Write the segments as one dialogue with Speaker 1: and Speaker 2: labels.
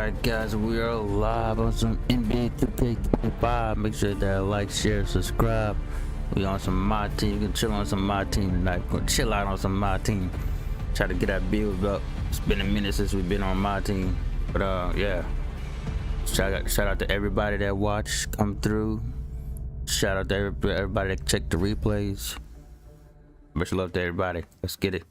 Speaker 1: Alright guys, we are live on some NBA2K25. Make sure that like, share, subscribe. We on some my team. You can chill on some my team tonight. We're gonna chill out on some my team. Try to get our build up. It's been a minute since we've been on my team. But yeah. Shout out to everybody that watched come through. Shout out to everybody that checked the replays. Much love to everybody. Let's get it.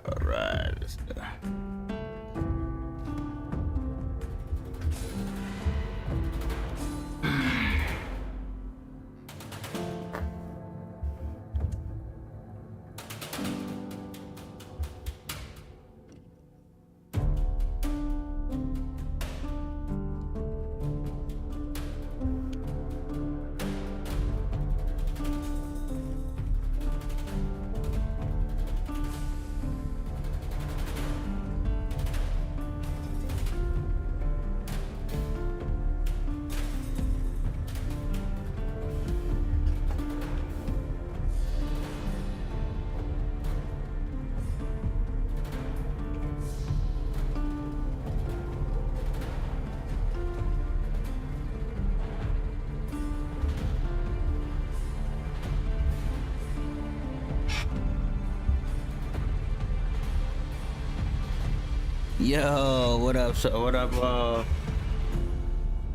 Speaker 1: Alright, let's go. Yo, what up? What up,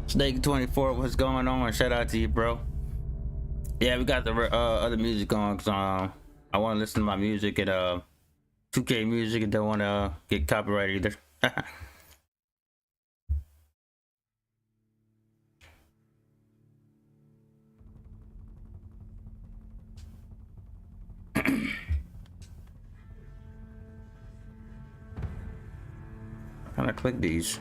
Speaker 1: Snake 24? What's going on? Shout out to you, bro. Yeah, we got the other music on because I want to listen to my music and 2K music and don't want to get copyrighted either. How can I click these?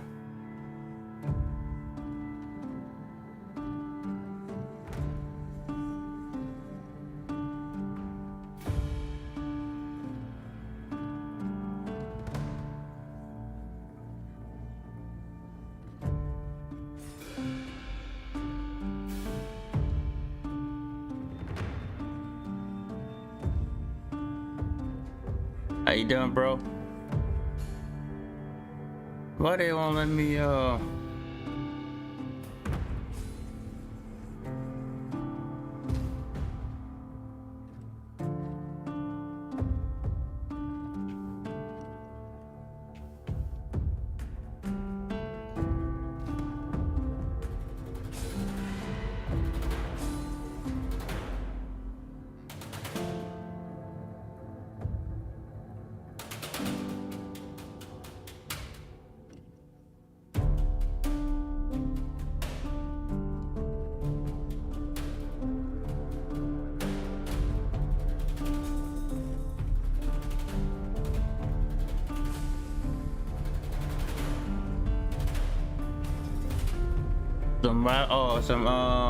Speaker 1: How you doing, bro? Why they won't let me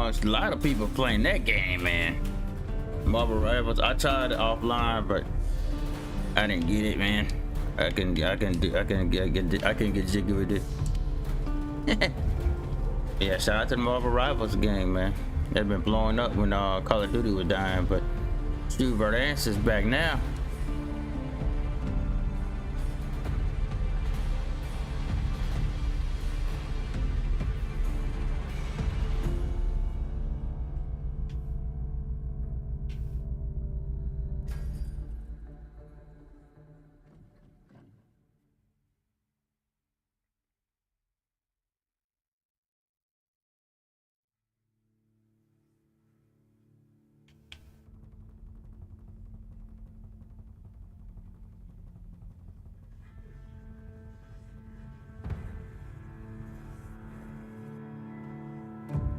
Speaker 1: it's a lot of people playing that game, man. Marvel Rivals. I tried it offline, but I didn't get it, man. I can get jiggy with it. Yeah, shout out to the Marvel Rivals game, man. They've been blowing up when Call of Duty was dying, but Steve Verdansk is back now.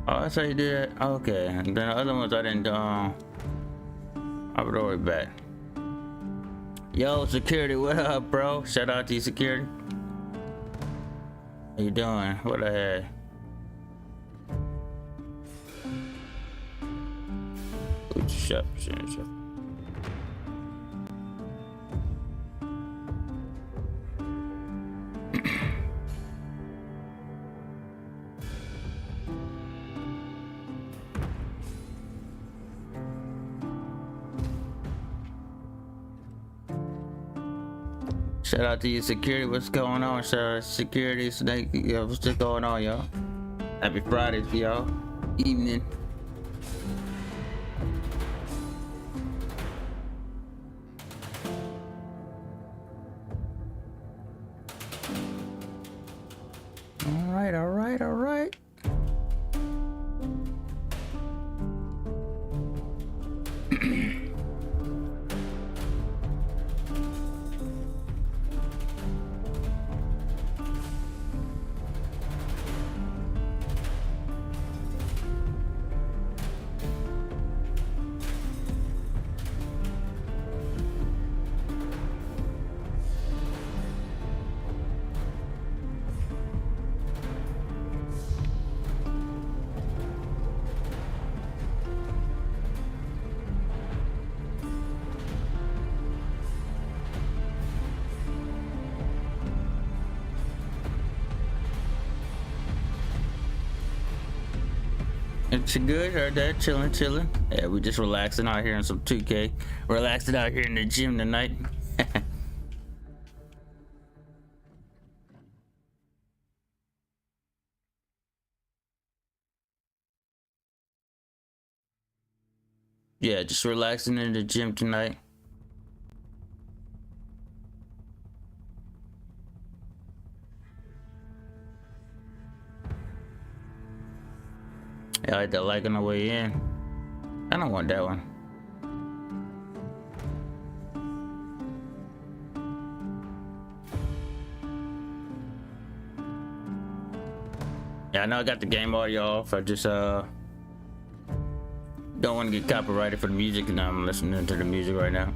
Speaker 1: Oh, that's how you do that? Okay. And then the other ones I didn't I would always back. Yo, security, what up, bro? Shout out to you, security. How you doing? What I had? Ooh, shut. Shout out to you, security. What's going on? Shout out to security, snake. Yeah, what's going on, y'all? Happy Friday to y'all. Evening. All right. It's good. Heard that. Chilling. Yeah, we just relaxing out here in some 2K. Relaxing out here in the gym tonight. Yeah, just relaxing in the gym tonight. Yeah, I hit that like on the way in. I don't want that one. Yeah, I know I got the game audio off. I just don't want to get copyrighted for the music, and I'm listening to the music right now.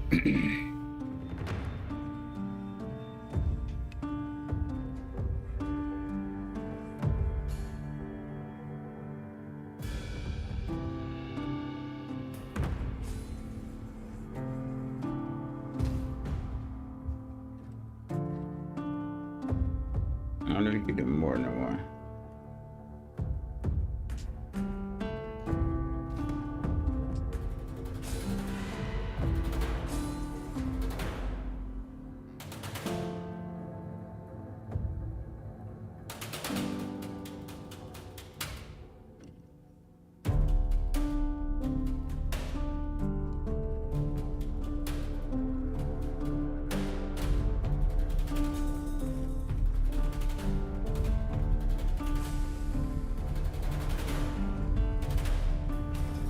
Speaker 1: I don't know if you can do more than one.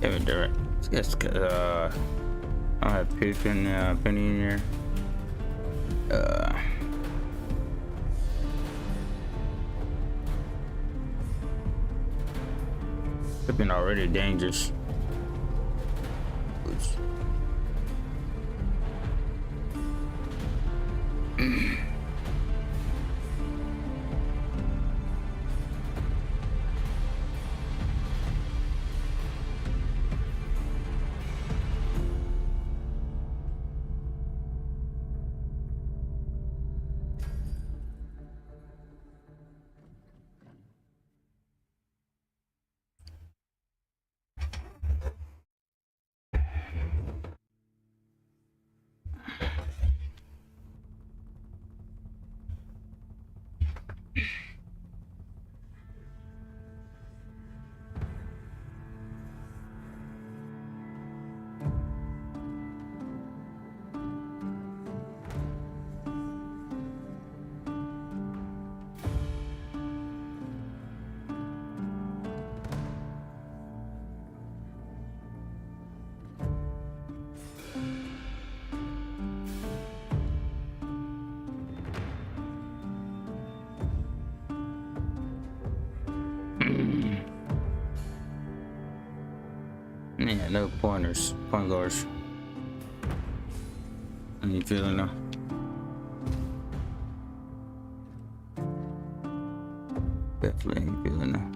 Speaker 1: Kevin Durant. Yes, I don't have Penny in here. It's been already dangerous. Yeah, no pointers, point guards. How you feeling now? Definitely ain't feeling now.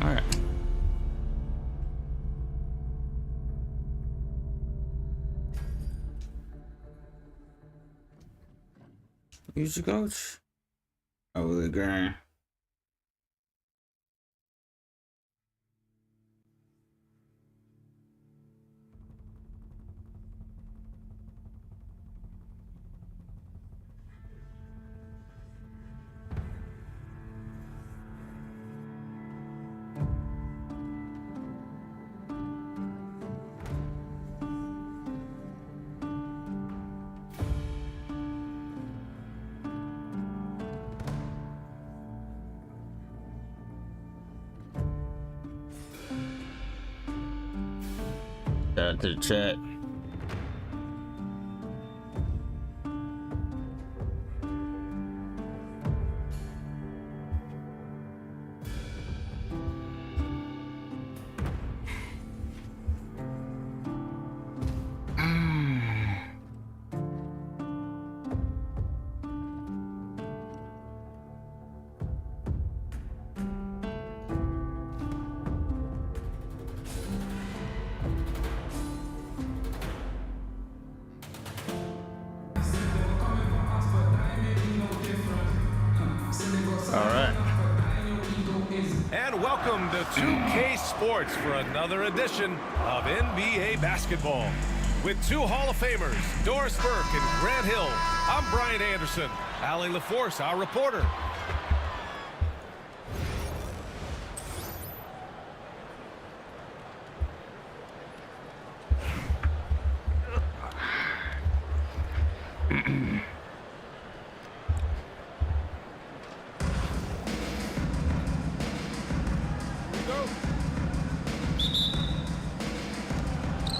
Speaker 1: Alright. Who's your coach? Oh, the grand. Shout out to the chat.
Speaker 2: And welcome to 2K Sports for another edition of NBA basketball. With two Hall of Famers, Doris Burke and Grant Hill, I'm Brian Anderson. Allie LaForce, our reporter.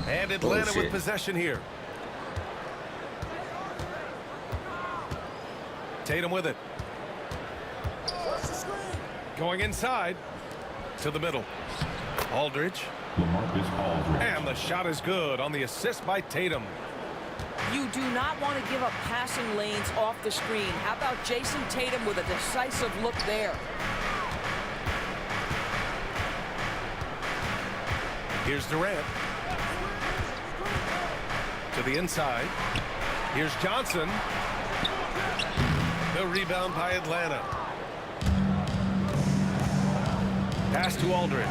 Speaker 2: And Atlanta with possession here. Tatum with it. Going inside to the middle. Aldridge. And the shot is good on the assist by Tatum.
Speaker 3: You do not want to give up passing lanes off the screen. How about Jason Tatum with a decisive look there?
Speaker 2: Here's Durant. To the inside. Here's Johnson. The rebound by Atlanta. Pass to Aldridge.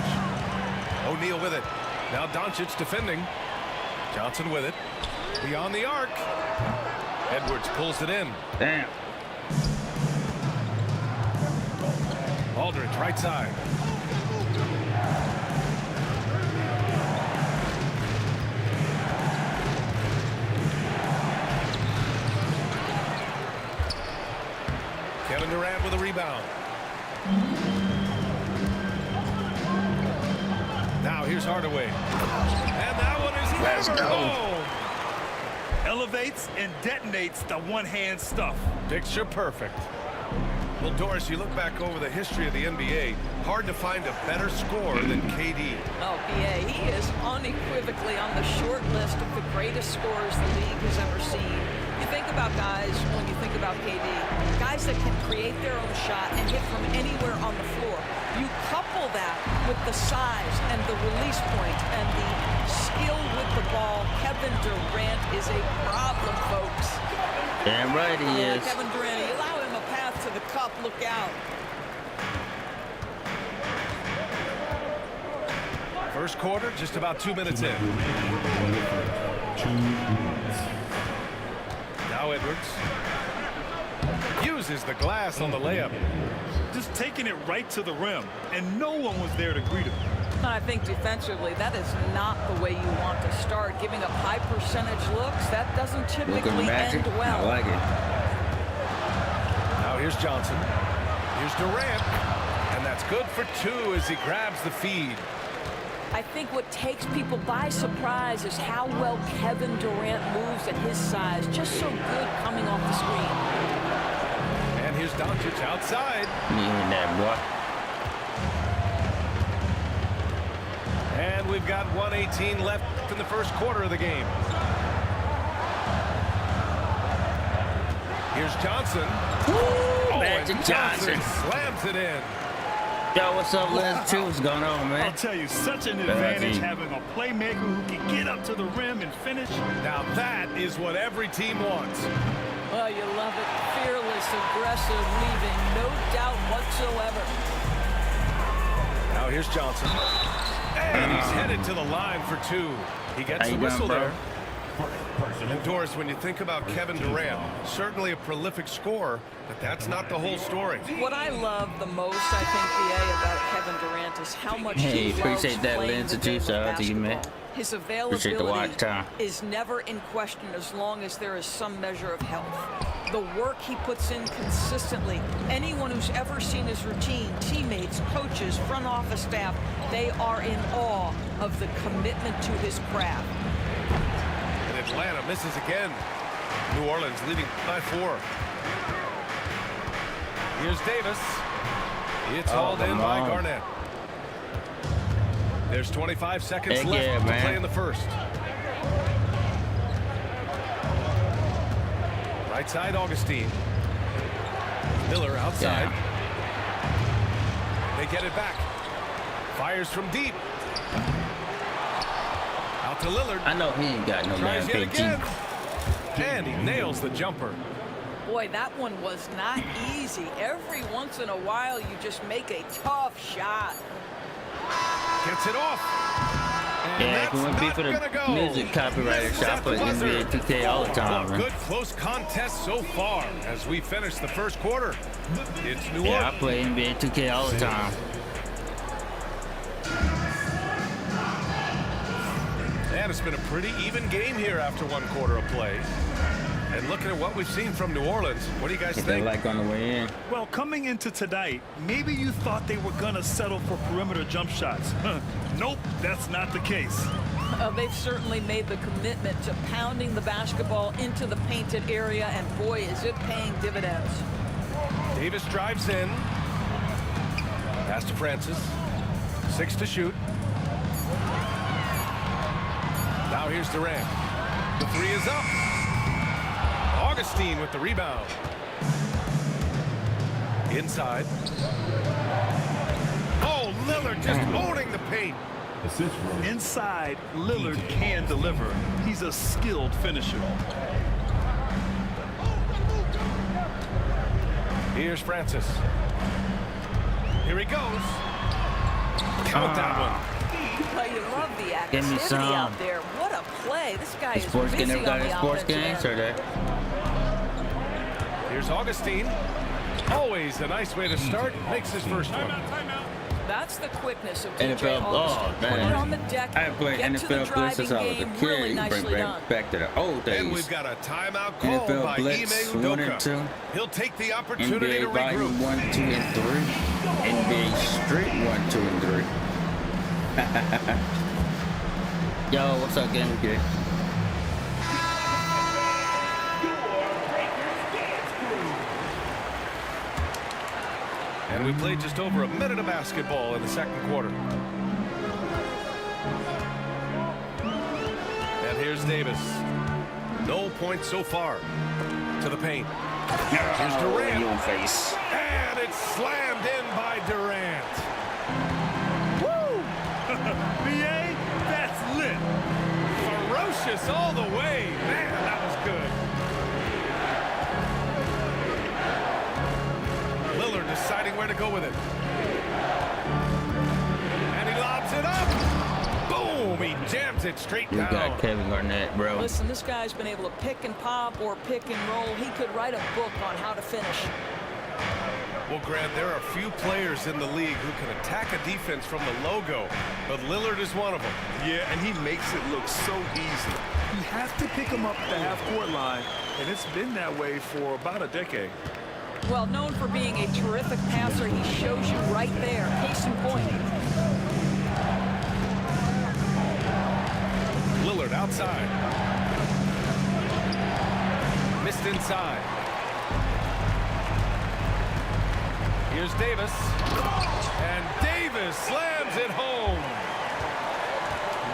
Speaker 2: O'Neal with it. Now Doncic defending. Johnson with it. Beyond the arc. Edwards pulls it in.
Speaker 1: Damn.
Speaker 2: Aldridge right side. Kevin Durant with a rebound. Now here's Hardaway. And that one is
Speaker 1: Let's go.
Speaker 2: home.
Speaker 4: Elevates and detonates the one-hand stuff.
Speaker 2: Picture perfect. Well, Doris, you look back over the history of the NBA, hard to find a better scorer than KD.
Speaker 3: Oh, PA, he is unequivocally on the short list of the greatest scorers the league has ever seen. You think about guys, when you think about KD, guys that can create their own shot and hit from anywhere on the floor. You couple that with the size and the release point and the skill with the ball. Kevin Durant is a problem, folks.
Speaker 1: Damn right he is.
Speaker 3: Kevin Durant, you allow him a path to the cup. Look out.
Speaker 2: First quarter, just about 2 minutes in. Now Edwards uses the glass on the layup.
Speaker 4: Just taking it right to the rim, and no one was there to greet him.
Speaker 3: I think defensively, that is not the way you want to start. Giving up high percentage looks, that doesn't typically end well.
Speaker 1: I like it.
Speaker 2: Now here's Johnson. Here's Durant. And that's good for 2 as he grabs the feed.
Speaker 3: I think what takes people by surprise is how well Kevin Durant moves at his size. Just so good coming off the screen.
Speaker 2: And here's Doncic outside.
Speaker 1: That boy.
Speaker 2: And we've got 1:18 left in the first quarter of the game. Here's Johnson.
Speaker 1: Magic Johnson
Speaker 2: slams it in.
Speaker 1: Yo, what's up, Les? What's going on, man?
Speaker 4: I'll tell you, such an advantage having a playmaker who can get up to the rim and finish.
Speaker 2: Now that is what every team wants.
Speaker 3: Oh, you love it. Fearless, aggressive, leaving no doubt whatsoever.
Speaker 2: Now here's Johnson. And he's headed to the line for 2. He gets the whistle there. And Doris, when you think about Kevin Durant, certainly a prolific scorer, but that's not the whole story.
Speaker 3: What I love the most, I think, BA, about Kevin Durant is how much he loves
Speaker 1: appreciate that,
Speaker 3: playing
Speaker 1: Lance.
Speaker 3: the game of
Speaker 1: Shout out to you, man.
Speaker 3: basketball. His
Speaker 1: Appreciate the watch
Speaker 3: availability
Speaker 1: time.
Speaker 3: is never in question as long as there is some measure of health. The work he puts in consistently, anyone who's ever seen his routine, teammates, coaches, front office staff, they are in awe of the commitment to his craft.
Speaker 2: And Atlanta misses again. New Orleans leading by 4. Here's Davis. It's hauled in by Garnett. There's 25 seconds left to play in the first. Right side, Augustine. Miller outside. They get it back. Fires from deep. Out to Lillard.
Speaker 1: I know he ain't got no
Speaker 2: Tries
Speaker 1: man
Speaker 2: yet again. And he nails the jumper.
Speaker 3: Boy, that one was not easy. Every once in a while, you just make a tough shot.
Speaker 2: Gets it off. And
Speaker 1: Yeah, if it wouldn't be for the music copyrighted shot, I play NBA 2K all the time, man.
Speaker 2: Good close contest so far as we finish the first quarter. It's New Orleans.
Speaker 1: Yeah, I play NBA 2K all the time.
Speaker 2: And it's been a pretty even game here after 1 quarter of play. And looking at what we've seen from New Orleans, what do you guys
Speaker 1: Get
Speaker 2: think?
Speaker 1: that like on the way in.
Speaker 4: Well, coming into tonight, maybe you thought they were going to settle for perimeter jump shots. Nope, that's not the case.
Speaker 3: They've certainly made the commitment to pounding the basketball into the painted area, and boy, is it paying dividends.
Speaker 2: Davis drives in. Pass to Francis. 6 to shoot. Now here's Durant. The 3 is up. Augustine with the rebound. Inside. Oh, Lillard just owning the paint.
Speaker 4: Inside, Lillard can deliver. He's a skilled finisher.
Speaker 2: Here's Francis. Here he goes. Count that one.
Speaker 3: But you love the
Speaker 1: Give me
Speaker 3: activity
Speaker 1: some.
Speaker 3: out there. What a play. This guy is
Speaker 1: Sports
Speaker 3: busy
Speaker 1: game, never
Speaker 3: on
Speaker 1: got
Speaker 3: the
Speaker 1: any sports
Speaker 3: offensive
Speaker 1: games
Speaker 3: end.
Speaker 1: or that?
Speaker 2: Here's Augustine. Always a nice way to start. Makes his first one.
Speaker 3: That's the quickness of DJ
Speaker 1: NFL,
Speaker 3: Augustine. Put it on the
Speaker 1: man.
Speaker 3: deck,
Speaker 1: I played
Speaker 3: get to the
Speaker 1: NFL Blitz since I was a
Speaker 3: driving
Speaker 1: kid.
Speaker 3: game, really
Speaker 1: You
Speaker 3: nicely
Speaker 1: bring
Speaker 3: done.
Speaker 1: back to the old
Speaker 2: And
Speaker 1: days.
Speaker 2: we've got a timeout call
Speaker 1: NFL
Speaker 2: by Ime
Speaker 1: Blitz 1 and 2.
Speaker 2: Udoka. He'll take the opportunity
Speaker 1: NBA
Speaker 2: to
Speaker 1: Volume
Speaker 2: regroup.
Speaker 1: 1, 2, and 3. NBA Street 1, 2, and 3. Yo, what's up, Game Kid?
Speaker 2: And we played just over a minute of basketball in the second quarter. And here's Davis. No points so far. To the paint. Here's Durant.
Speaker 1: Your face.
Speaker 2: And it's slammed in by Durant. Woo!
Speaker 4: BA, that's lit.
Speaker 2: Ferocious all the way. Man, that was good. Lillard deciding where to go with it. And he lobs it up. Boom! He jams it straight
Speaker 1: You
Speaker 2: down.
Speaker 1: got Kevin Garnett, bro.
Speaker 3: Listen, this guy's been able to pick and pop or pick and roll. He could write a book on how to finish.
Speaker 2: Well, Grant, there are few players in the league who can attack a defense from the logo, but Lillard is one of them.
Speaker 4: Yeah, and he makes it look so easy. You have to pick him up at the half-court line, and it's been that way for about a decade.
Speaker 3: Well, known for being a terrific passer, he shows you right there. Case in point.
Speaker 2: Lillard outside. Missed inside. Here's Davis. And Davis slams it home.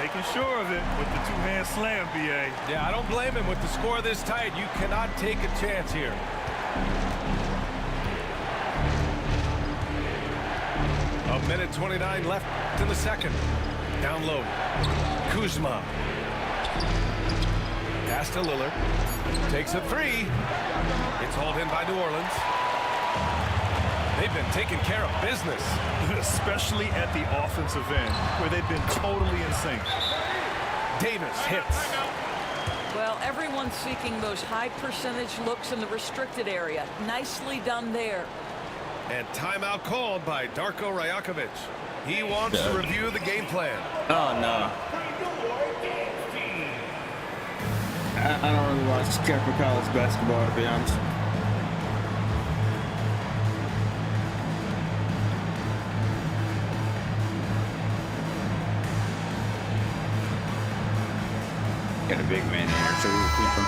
Speaker 4: Making sure of it with the two-hand slam, BA.
Speaker 2: Yeah, I don't blame him. With the score this tight, you cannot take a chance here. A minute 29 left in the second. Down low. Kuzma. Pass to Lillard. Takes a three. It's hauled in by New Orleans. They've been taking care of business.
Speaker 4: Especially at the offensive end, where they've been totally in sync.
Speaker 2: Davis hits.
Speaker 3: Well, everyone's seeking those high percentage looks in the restricted area. Nicely done there.
Speaker 2: And timeout called by Darko Rajakovic. He wants to review the game plan.
Speaker 1: Oh, no. I don't really watch careful college basketball, to be honest. Got a big man there, so we'll keep him.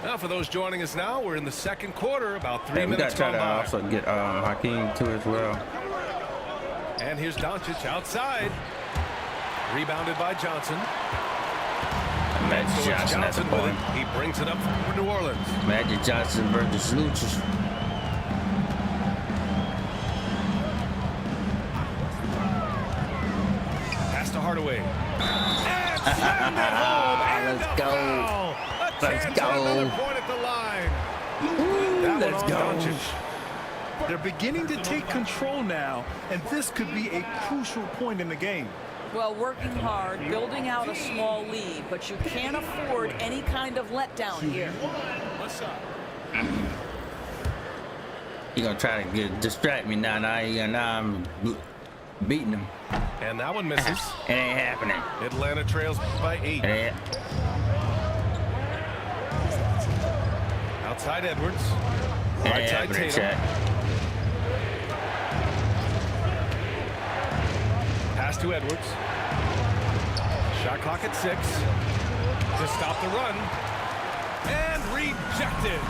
Speaker 2: Now, for those joining us now, we're in the second quarter, about 3
Speaker 1: Hey, we
Speaker 2: minutes
Speaker 1: gotta try
Speaker 2: gone
Speaker 1: to
Speaker 2: by.
Speaker 1: also get Hakeem too as well.
Speaker 2: And here's Doncic outside. Rebounded by Johnson.
Speaker 1: Magic
Speaker 2: So it's
Speaker 1: Johnson at the
Speaker 2: Johnson with
Speaker 1: point.
Speaker 2: it. He brings it up for New Orleans.
Speaker 1: Magic Johnson versus Lucius.
Speaker 2: Pass to Hardaway. And slammed it home. And
Speaker 1: Let's
Speaker 2: a
Speaker 1: go.
Speaker 2: foul. A
Speaker 1: Let's
Speaker 2: chance
Speaker 1: go.
Speaker 2: at another point at the line. That
Speaker 1: Let's
Speaker 2: one
Speaker 1: go.
Speaker 2: on Doncic.
Speaker 4: They're beginning to take control now, and this could be a crucial point in the game.
Speaker 3: Well, working hard, building out a small lead, but you can't afford any kind of letdown here.
Speaker 1: You gonna try to distract me now? Now I'm beating him.
Speaker 2: And that one misses.
Speaker 1: It ain't happening.
Speaker 2: Atlanta trails by 8.
Speaker 1: It ain't.
Speaker 2: Outside Edwards.
Speaker 1: It
Speaker 2: Right
Speaker 1: ain't
Speaker 2: side
Speaker 1: happening,
Speaker 2: Tatum.
Speaker 1: Shaq.
Speaker 2: Pass to Edwards. Shot clock at 6. To stop the run. And rejected.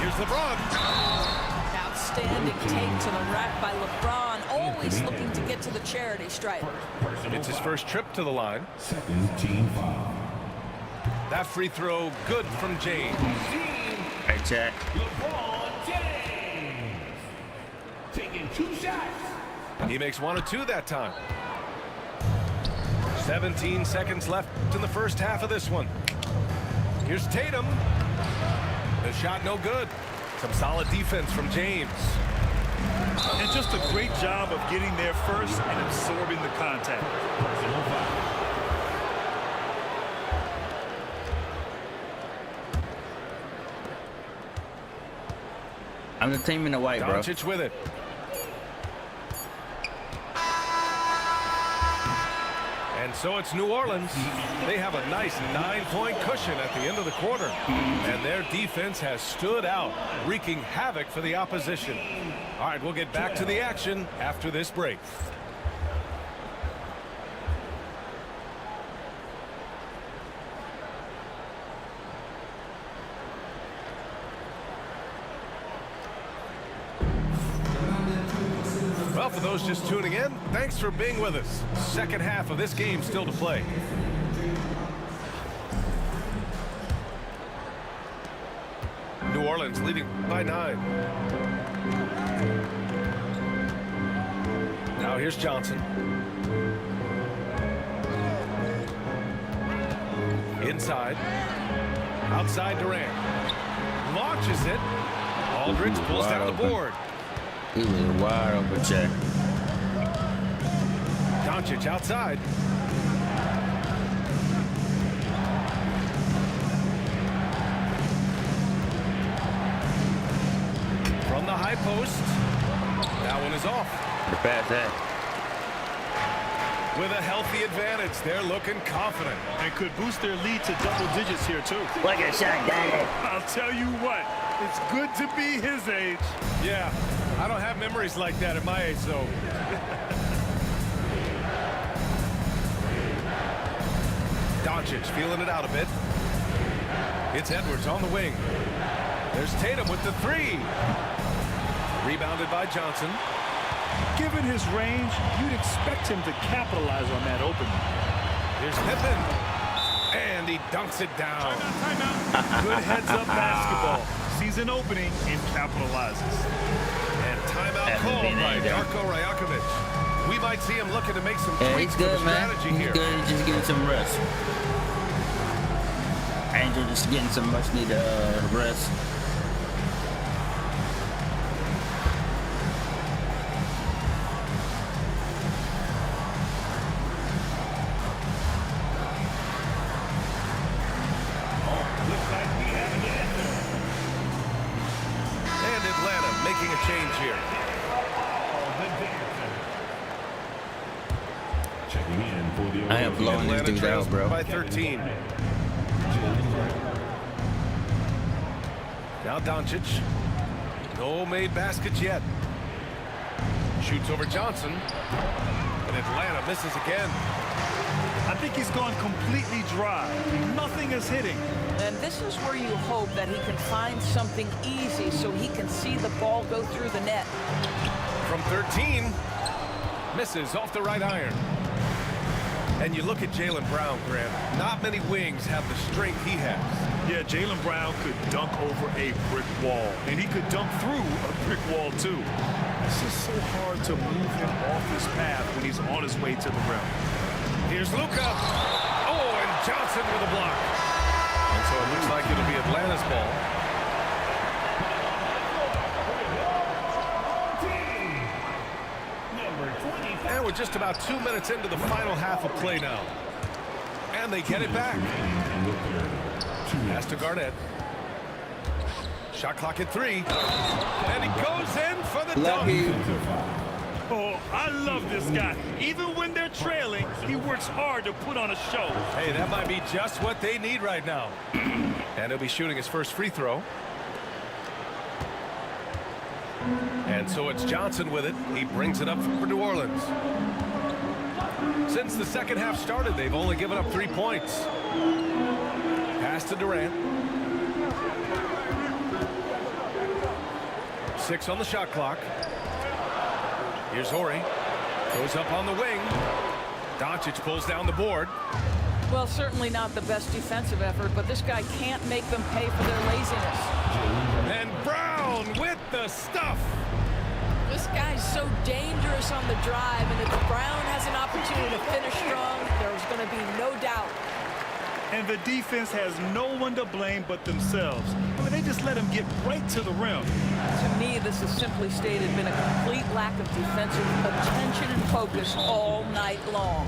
Speaker 2: Here's LeBron.
Speaker 3: Outstanding take to the rack by LeBron, always looking to get to the charity stripe.
Speaker 2: It's his first trip to the line. That free throw good from James.
Speaker 1: Hey, Shaq.
Speaker 2: He makes 1 of 2 that time. 17 seconds left in the first half of this one. Here's Tatum. The shot no good. Some solid defense from James.
Speaker 4: And just a great job of getting there first and absorbing the contact.
Speaker 1: I'm the team in the white, bro.
Speaker 2: Doncic with it. And so it's New Orleans. They have a nice 9-point cushion at the end of the quarter. And their defense has stood out, wreaking havoc for the opposition. All right, we'll get back to the action after this break. Well, Now, for those just tuning in, thanks for being with us. Second half of this game still to play. New Orleans leading by 9. Now here's Johnson. Inside. Outside Durant. Launches it. Aldridge pulls down the board.
Speaker 1: He was wide open, check.
Speaker 2: Doncic outside. From the high post. That one is off.
Speaker 1: The pass that.
Speaker 2: With a healthy advantage, they're looking confident.
Speaker 4: And could boost their lead to double digits here, too.
Speaker 1: Look at shot, daddy.
Speaker 4: I'll tell you what, it's good to be his age.
Speaker 2: Yeah, I don't have memories like that at my age, so. Doncic feeling it out a bit. It's Edwards on the wing. There's Tatum with the 3. Rebounded by Johnson.
Speaker 4: Given his range, you'd expect him to capitalize on that opening.
Speaker 2: Here's Pippen. And he dunks it down.
Speaker 4: Good heads-up basketball. Sees an opening and capitalizes.
Speaker 2: And timeout called by Darko Rajakovic. We might see him looking to make some tweaks to the strategy here.
Speaker 1: He's good. He's just getting some rest. Angel just getting some much-needed rest. I am blowing this dude out, bro.
Speaker 2: By 13. Now Doncic. No made baskets yet. Shoots over Johnson. And Atlanta misses again.
Speaker 4: I think he's gone completely dry. Nothing is hitting.
Speaker 3: And this is where you hope that he can find something easy so he can see the ball go through the net.
Speaker 2: From 13. Misses off the right iron. And you look at Jaylen Brown, Grant. Not many wings have the strength he has.
Speaker 4: Yeah, Jaylen Brown could dunk over a brick wall. And he could dunk through a brick wall, too. It's just so hard to move him off his path when he's on his way to the rim.
Speaker 2: Here's Luka. Oh, and Johnson with a block. And so it looks like it'll be Atlanta's ball. And we're just about 2 minutes into the final half of play now. And they get it back. Pass to Garnett. Shot clock at 3. And he goes in for the dunk.
Speaker 4: Oh, I love this guy. Even when they're trailing, he works hard to put on a show.
Speaker 2: Hey, that might be just what they need right now. And he'll be shooting his first free throw. And so it's Johnson with it. He brings it up for New Orleans. Since the second half started, they've only given up 3 points. Pass to Durant. 6 on the shot clock. Here's Horry. Goes up on the wing. Doncic pulls down the board.
Speaker 3: Well, certainly not the best defensive effort, but this guy can't make them pay for their laziness.
Speaker 2: And Brown with the stuff.
Speaker 3: This guy's so dangerous on the drive, and if Brown has an opportunity to finish strong, there's going to be no doubt.
Speaker 4: And the defense has no one to blame but themselves. I mean, they just let him get right to the rim.
Speaker 3: To me, this has simply stated been a complete lack of defensive attention and focus all night long.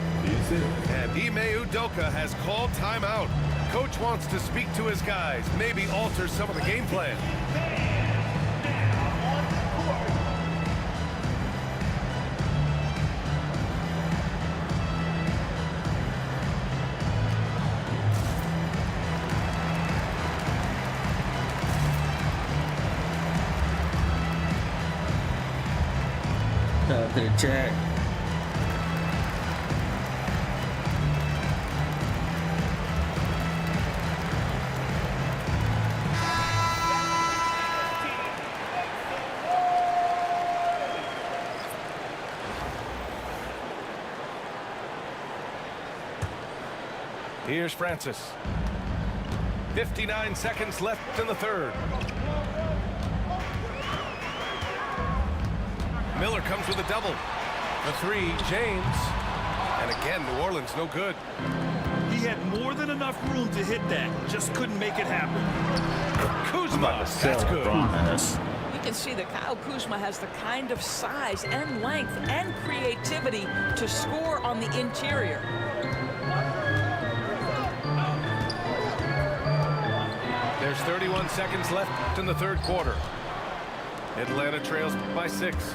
Speaker 2: And Ime Udoka has called timeout. Coach wants to speak to his guys, maybe alter some of the game plan.
Speaker 1: To the chat.
Speaker 2: Here's Francis. 59 seconds left in the third. Miller comes with a double. The three, James. And again, New Orleans no good.
Speaker 4: He had more than enough room to hit that. Just couldn't make it happen.
Speaker 2: Kuzma, that's good.
Speaker 3: You can see that Kyle Kuzma has the kind of size and length and creativity to score on the interior.
Speaker 2: There's 31 seconds left in the third quarter. Atlanta trails by 6.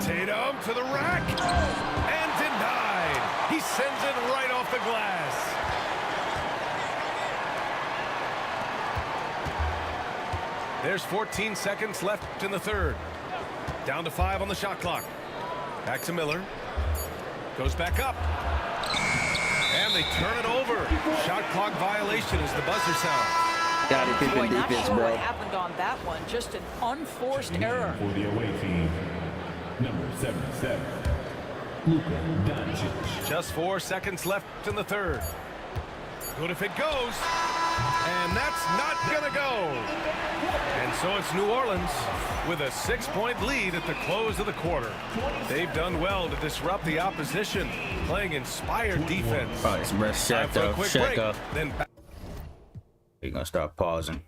Speaker 2: Tatum to the rack and denied. He sends it right off the glass. There's 14 seconds left in the third. Down to 5 on the shot clock. Back to Miller. Goes back up. And they turn it over. Shot clock violation as the buzzer sounds.
Speaker 1: Got it,
Speaker 3: Boy,
Speaker 1: defense,
Speaker 3: not sure
Speaker 1: bro.
Speaker 3: what happened on that one. Just an unforced error.
Speaker 5: For the away team, number 77, Luka Doncic.
Speaker 2: Just 4 seconds left in the third. Good if it goes. And that's not going to go. And so it's New Orleans with a 6-point lead at the close of the quarter. They've done well to disrupt the opposition, playing inspired defense.
Speaker 1: Oh, it's best
Speaker 2: Time
Speaker 1: shot
Speaker 2: for a
Speaker 1: though.
Speaker 2: quick
Speaker 1: Shut
Speaker 2: break,
Speaker 1: up.
Speaker 2: then back.
Speaker 1: You're gonna start pausing.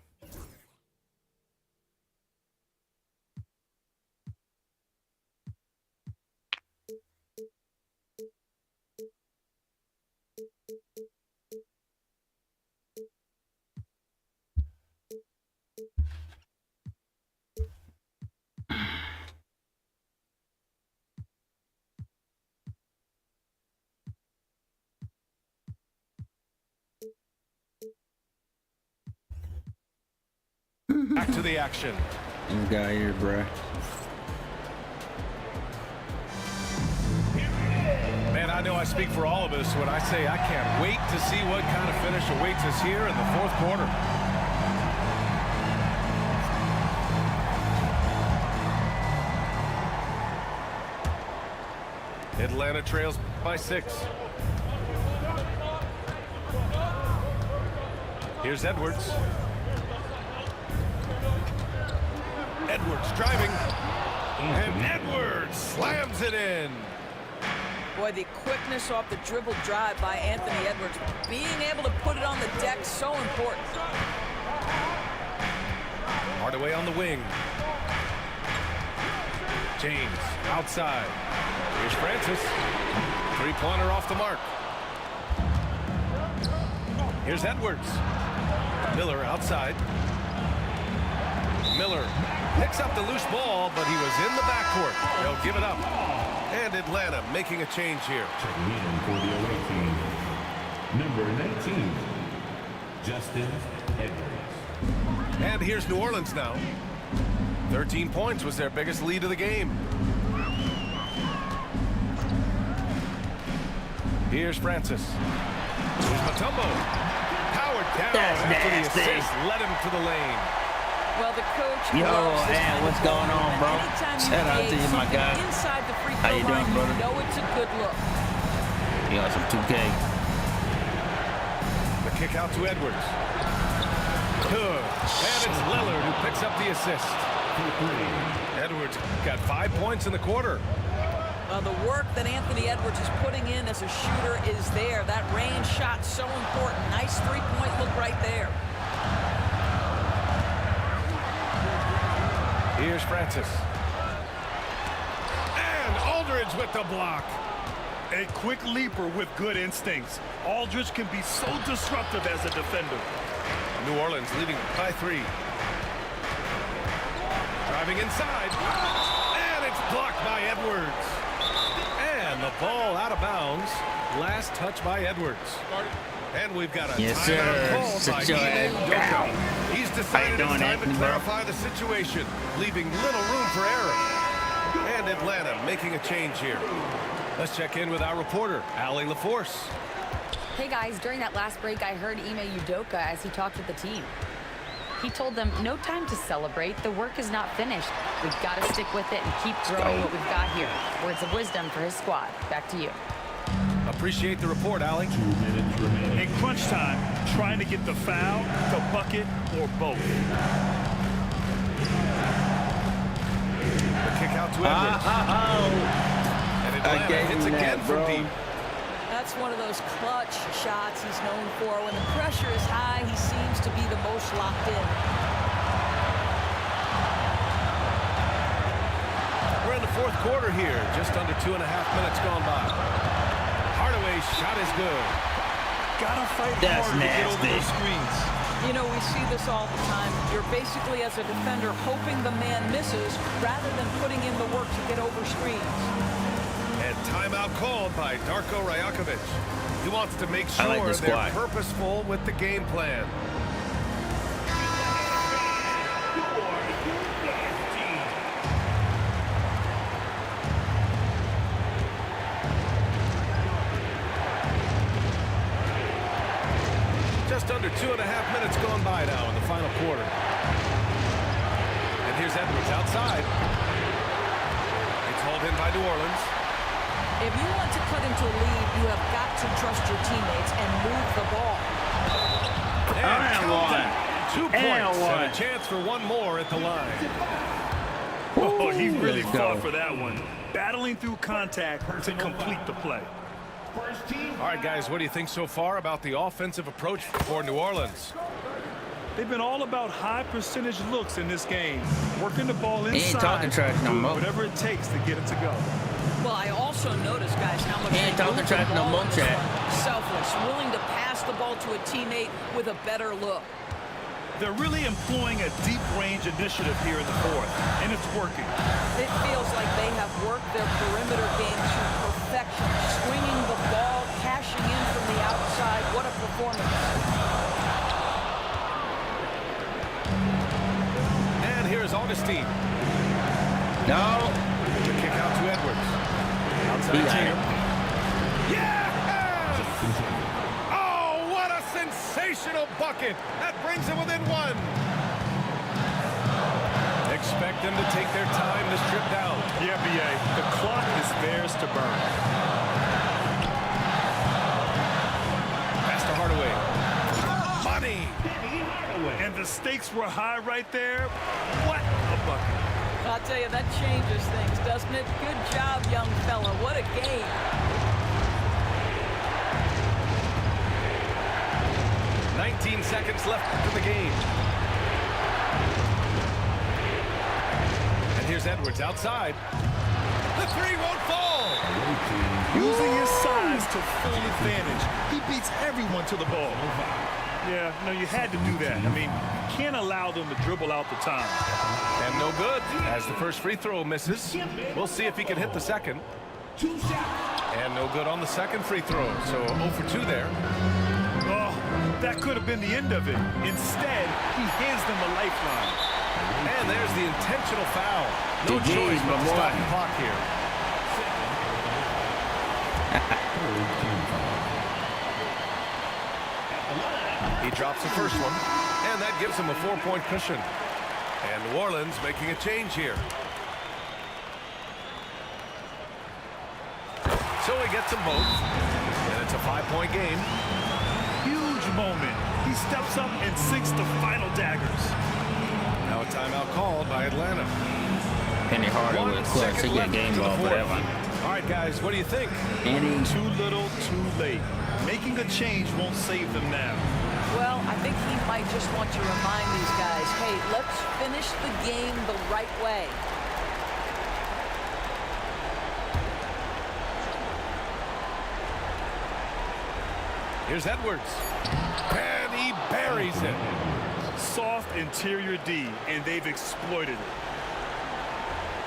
Speaker 2: Back to the action.
Speaker 1: This guy here, bro.
Speaker 2: Man, I know I speak for all of us when I say I can't wait to see what kind of finish awaits us here in the fourth quarter. Atlanta trails by 6. Here's Edwards. Edwards driving. And Edwards slams it in.
Speaker 3: Boy, the quickness off the dribble drive by Anthony Edwards. Being able to put it on the deck, so important.
Speaker 2: Hardaway on the wing. James outside. Here's Francis. Three-pointer off the mark. Here's Edwards. Miller outside. Miller picks up the loose ball, but he was in the backcourt. They'll give it up. And Atlanta making a change here.
Speaker 5: Checking in for the away team, number 19, Justin Edwards.
Speaker 2: And here's New Orleans now. 13 points was their biggest lead of the game. Here's Francis. Here's Mutombo. Powered down
Speaker 1: That's
Speaker 2: after the
Speaker 1: nasty.
Speaker 2: assist led him to the lane.
Speaker 3: Well, the coach
Speaker 1: Yo,
Speaker 3: loves this
Speaker 1: man,
Speaker 3: kind of
Speaker 1: what's going
Speaker 3: ball.
Speaker 1: on, bro?
Speaker 3: Anytime you
Speaker 1: Shout out to
Speaker 3: create
Speaker 1: you, my
Speaker 3: something
Speaker 1: guy.
Speaker 3: inside the free
Speaker 1: How
Speaker 3: throw
Speaker 1: you doing,
Speaker 3: line,
Speaker 1: brother?
Speaker 3: you know it's a good look.
Speaker 1: You got some 2K.
Speaker 2: The kick out to Edwards. Good. And it's Lillard who picks up the assist. Edwards got 5 points in the quarter.
Speaker 3: Well, the work that Anthony Edwards is putting in as a shooter is there. That range shot so important. Nice three-point look right there.
Speaker 2: Here's Francis. And Aldridge with the block.
Speaker 4: A quick leaper with good instincts. Aldridge can be so disruptive as a defender.
Speaker 2: New Orleans leading by 3. Driving inside. And it's blocked by Edwards. And the ball out of bounds. Last touch by Edwards. And we've got a
Speaker 1: Yes,
Speaker 2: timeout
Speaker 1: sir.
Speaker 2: called by
Speaker 1: Sit your
Speaker 2: Ime
Speaker 1: ass
Speaker 2: Udoka.
Speaker 1: down.
Speaker 2: He's decided it's
Speaker 1: doing,
Speaker 2: time to
Speaker 1: Anthony, bro?
Speaker 2: clarify the situation, leaving little room for error. And Atlanta making a change here. Let's check in with our reporter, Allie LaForce.
Speaker 6: Hey guys, during that last break, I heard Ime Udoka as he talked with the team. He told them, no time to celebrate. The work is not finished. We've got to stick with it and keep growing what we've got here. Words of wisdom for his squad. Back to you.
Speaker 2: Appreciate the report, Allie.
Speaker 5: 2 minutes remaining.
Speaker 4: In crunch time, trying to get the foul, the bucket, or both.
Speaker 2: The kick out to Edwards. And Atlanta hits again from deep.
Speaker 3: That's one of those clutch shots he's known for. When the pressure is high, he seems to be the most locked in.
Speaker 2: We're in the fourth quarter here. Just under 2.5 minutes gone by. Hardaway's shot is good.
Speaker 4: Gotta fight
Speaker 1: That's
Speaker 4: hard to get over
Speaker 1: nasty.
Speaker 4: those screens.
Speaker 3: You know, we see this all the time. You're basically, as a defender, hoping the man misses rather than putting in the work to get over screens.
Speaker 2: And timeout called by Darko Rajakovic. He wants to make
Speaker 1: I
Speaker 2: sure
Speaker 1: like this
Speaker 2: they're
Speaker 1: squad.
Speaker 2: purposeful with the game plan. Just under 2.5 minutes gone by now in the final quarter. And here's Edwards outside. It's hauled in by New Orleans.
Speaker 3: If you want to cut into a lead, you have got to trust your teammates and move the ball.
Speaker 2: And
Speaker 1: And
Speaker 2: count
Speaker 1: one.
Speaker 2: it. 2 points
Speaker 1: And
Speaker 2: and
Speaker 1: one.
Speaker 2: a chance for one more at the line.
Speaker 4: Oh, he really
Speaker 1: Let's
Speaker 4: fought
Speaker 1: go.
Speaker 4: for that one. Battling through contact to complete the play.
Speaker 5: First team.
Speaker 2: All right, guys, what do you think so far about the offensive approach for New Orleans?
Speaker 4: They've been all about high percentage looks in this game. Working the ball inside.
Speaker 1: He ain't talking trash no
Speaker 4: doing
Speaker 1: more.
Speaker 4: whatever it takes to get it to go.
Speaker 3: Well, I also noticed, guys, how much
Speaker 1: He ain't
Speaker 3: they
Speaker 1: talking
Speaker 3: move the
Speaker 1: trash no
Speaker 3: ball
Speaker 1: more,
Speaker 3: in this
Speaker 1: Chad.
Speaker 3: one. Selfless, willing to pass the ball to a teammate with a better look.
Speaker 4: They're really employing a deep range initiative here in the fourth, and it's working.
Speaker 3: It feels like they have worked their perimeter game to perfection, swinging the ball, cashing in from the outside. What a performance.
Speaker 2: And here's Augustine.
Speaker 1: No.
Speaker 2: The kick out to Edwards. Outside
Speaker 1: He got
Speaker 2: Tatum.
Speaker 1: it.
Speaker 2: Yes! Oh, what a sensational bucket. That brings them within one. Expect them to take their time to strip down.
Speaker 4: Yeah, BA, the clock is theirs to burn.
Speaker 2: Pass to Hardaway. Money.
Speaker 4: And the stakes were high right there. What a bucket.
Speaker 3: I'll tell you, that changes things, doesn't it? Good job, young fella. What a game.
Speaker 2: "19 seconds left in the game. And here's Edwards outside. The three won't fall.
Speaker 4: Using his size to full advantage. He beats everyone to the ball. Yeah, no, you had to do that. I mean, you can't allow them to dribble out the time.
Speaker 2: And no good as the first free throw misses. We'll see if he can hit the second.
Speaker 5: 2 shots.
Speaker 2: And no good on the second free throw. So 0 for 2 there.
Speaker 4: Oh, that could have been the end of it. Instead, he hands them a lifeline.
Speaker 2: And there's the intentional foul. No
Speaker 1: GG's,
Speaker 2: choice but
Speaker 1: my
Speaker 2: to
Speaker 1: boy.
Speaker 2: stop the clock here. He drops the first one, and that gives him a 4-point cushion. And New Orleans making a change here. So he gets them both, and it's a 5-point game.
Speaker 4: Huge moment. He steps up and sinks the final daggers.
Speaker 2: Now a timeout called by Atlanta.
Speaker 1: Penny Hardaway with clutch. He get game ball, whatever.
Speaker 2: All right, guys, what do you think?
Speaker 1: Any
Speaker 4: Too little, too late. Making a change won't save them now.
Speaker 3: Well, I think he might just want to remind these guys, hey, let's finish the game the right way.
Speaker 2: Here's Edwards. And he buries it.
Speaker 4: Soft interior D, and they've exploited it.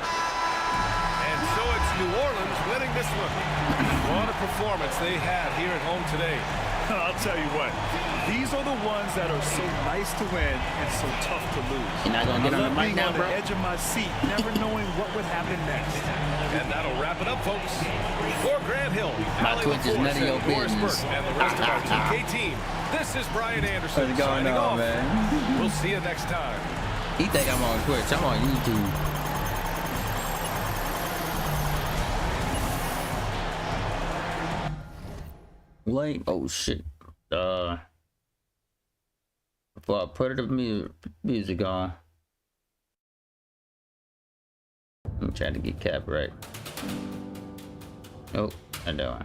Speaker 2: And so it's New Orleans winning this one. What a performance they had here at home today.
Speaker 4: I'll tell you what, these are the ones that are so nice to win and so tough to lose.
Speaker 1: You're not gonna get
Speaker 4: I
Speaker 1: on the
Speaker 4: love
Speaker 1: mic
Speaker 4: being
Speaker 1: now,
Speaker 4: on
Speaker 1: bro?
Speaker 4: the edge of my seat, never knowing what would happen next.
Speaker 2: And that'll wrap it up, folks. For Grant Hill,
Speaker 1: My
Speaker 2: Allie
Speaker 1: Twitch is
Speaker 2: LaForce,
Speaker 1: none of your
Speaker 2: and Doris
Speaker 1: business.
Speaker 2: Burke, and the rest of our 2K team. This is Brian Anderson
Speaker 1: What's going
Speaker 2: signing
Speaker 1: on,
Speaker 2: off.
Speaker 1: man?
Speaker 2: We'll see you next time.
Speaker 1: He think I'm on Twitch. I'm on YouTube. Wait, oh shit. Before I put the music on, I'm trying to get cap right. Oh, I know.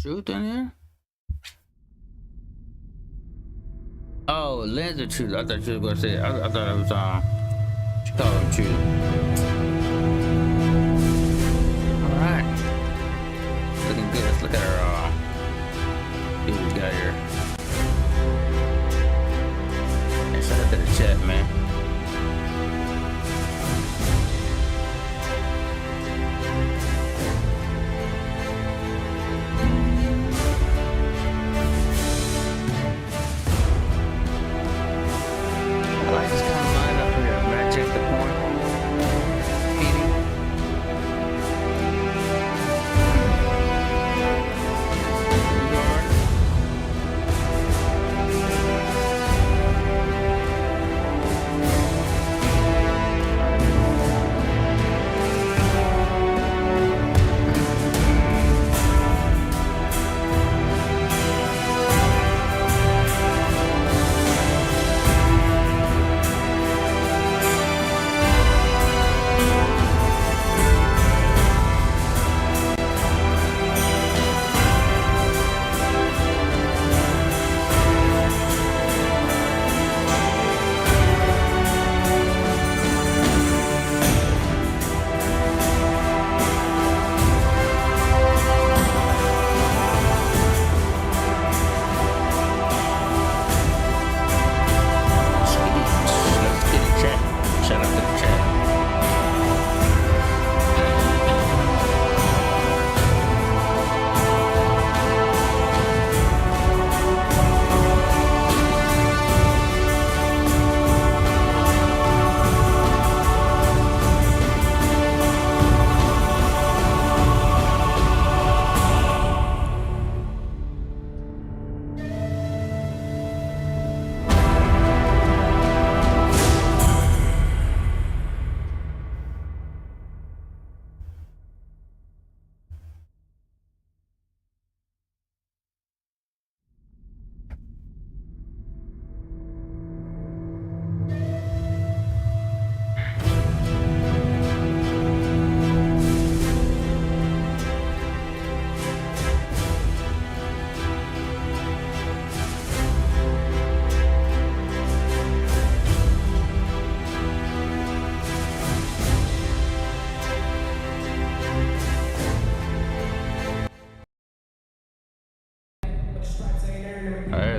Speaker 1: Truth in here? Oh, lens of truth. I thought you were gonna say. I thought it was she called him truth. All right, looking good. Let's look at her. See what we got here. Hey, shout out to the chat, man.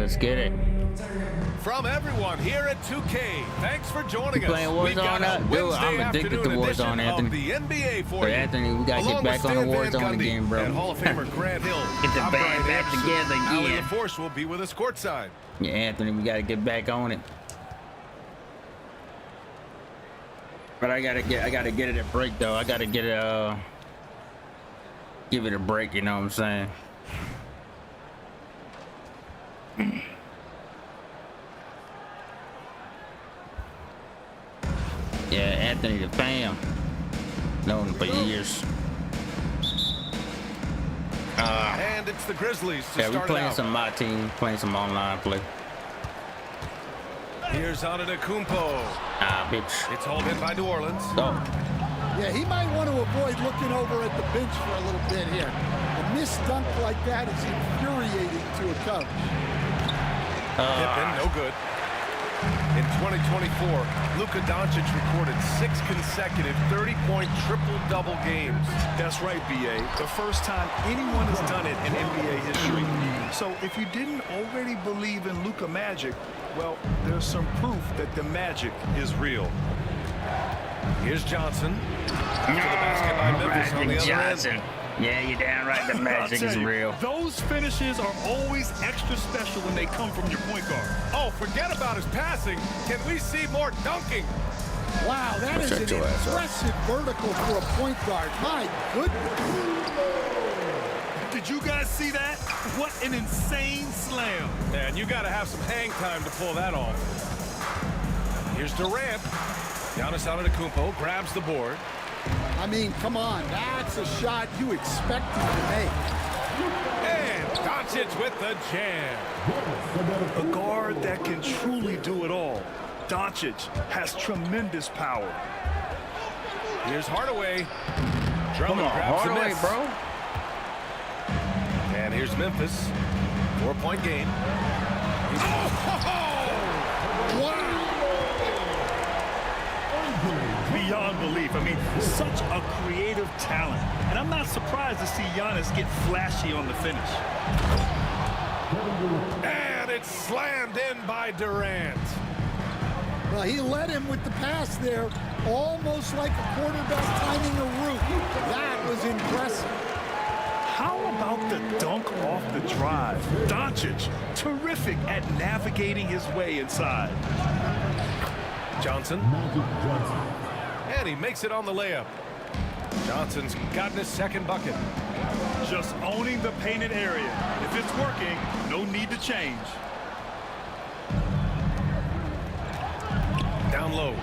Speaker 1: Let's get it.
Speaker 2: From everyone here at 2K, thanks for joining us.
Speaker 1: Playing Warzone now? Dude, I'm addicted to Warzone, Anthony.
Speaker 2: The NBA for you.
Speaker 1: Anthony, we gotta get back on the Warzone game, bro.
Speaker 2: And Hall of Famer Grant Hill.
Speaker 1: Get the band back together
Speaker 2: Ali
Speaker 1: again.
Speaker 2: LaForce will be with us courtside.
Speaker 1: Yeah, Anthony, we gotta get back on it. But I gotta get it a break though. I gotta get it give it a break, you know what I'm saying? Yeah, Anthony the fam. Known him for years.
Speaker 2: And it's the Grizzlies to
Speaker 1: yeah,
Speaker 2: start
Speaker 1: we're playing
Speaker 2: out.
Speaker 1: some my team, playing some online play.
Speaker 2: Here's Antetokounmpo.
Speaker 1: Ah, bitch.
Speaker 2: It's hauled in by New Orleans.
Speaker 1: Oh.
Speaker 7: Yeah, he might want to avoid looking over at the bench for a little bit here. A missed dunk like that is infuriating to a coach.
Speaker 2: Pippen, no good. In 2024, Luka Doncic recorded 6 consecutive 30-point triple-double games.
Speaker 4: That's right, B.A. The first time anyone has done it in NBA history. So if you didn't already believe in Luka magic, well, there's some proof that the magic is real.
Speaker 2: Here's Johnson. After the basket by Memphis on the other end.
Speaker 1: Yeah, you're damn right. The magic is real.
Speaker 4: Those finishes are always extra special when they come from your point guard.
Speaker 2: Oh, forget about his passing. Can we see more dunking?
Speaker 7: Wow, that is an impressive vertical for a point guard. My goodness.
Speaker 4: Did you guys see that? What an insane slam.
Speaker 2: And you got to have some hang time to pull that off. Here's Durant. Giannis Antetokounmpo grabs the board.
Speaker 7: I mean, come on. That's a shot you expected to make.
Speaker 2: And Doncic with the jam.
Speaker 4: A guard that can truly do it all. Doncic has tremendous power.
Speaker 2: Here's Hardaway. Drummond grabs the miss.
Speaker 1: bro.
Speaker 2: And here's Memphis. 4-point game.
Speaker 7: Wow.
Speaker 4: Beyond belief. I mean, such a creative talent. And I'm not surprised to see Giannis get flashy on the finish.
Speaker 2: And it's slammed in by Durant.
Speaker 7: Well, he led him with the pass there, almost like a quarterback timing a route. That was impressive.
Speaker 4: How about the dunk off the drive? Doncic, terrific at navigating his way inside.
Speaker 2: Johnson. And he makes it on the layup. Johnson's gotten his second bucket.
Speaker 4: Just owning the painted area. If it's working, no need to change.
Speaker 2: Down low.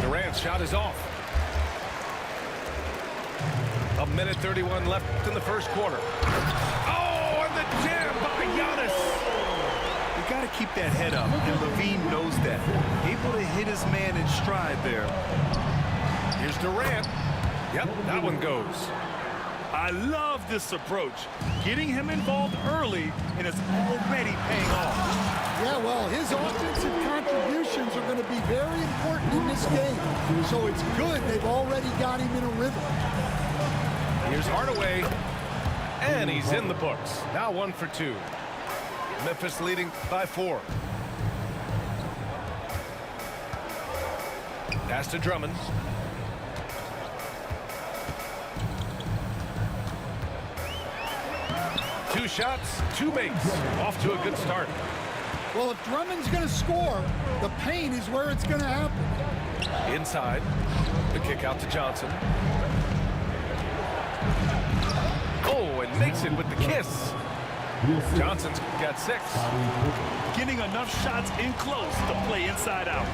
Speaker 2: Durant's shot is off. 1:31 left in the first quarter. Oh, and the jam by Giannis.
Speaker 4: You got to keep that head up, and Levine knows that. Able to hit his man in stride there.
Speaker 2: Here's Durant. Yep, that one goes.
Speaker 4: I love this approach. Getting him involved early, and it's already paying off.
Speaker 7: Yeah, well, his offensive contributions are going to be very important in this game. So it's good they've already got him in a rhythm.
Speaker 2: Here's Hardaway. And he's in the books. Now 1 for 2. Memphis leading by 4. Pass to Drummond. Two shots, 2 makes. Off to a good start.
Speaker 7: Well, if Drummond's going to score, the paint is where it's going to happen.
Speaker 2: Inside. The kick out to Johnson. Oh, and makes it with the kiss. Johnson's got 6.
Speaker 4: Getting enough shots in close to play inside out.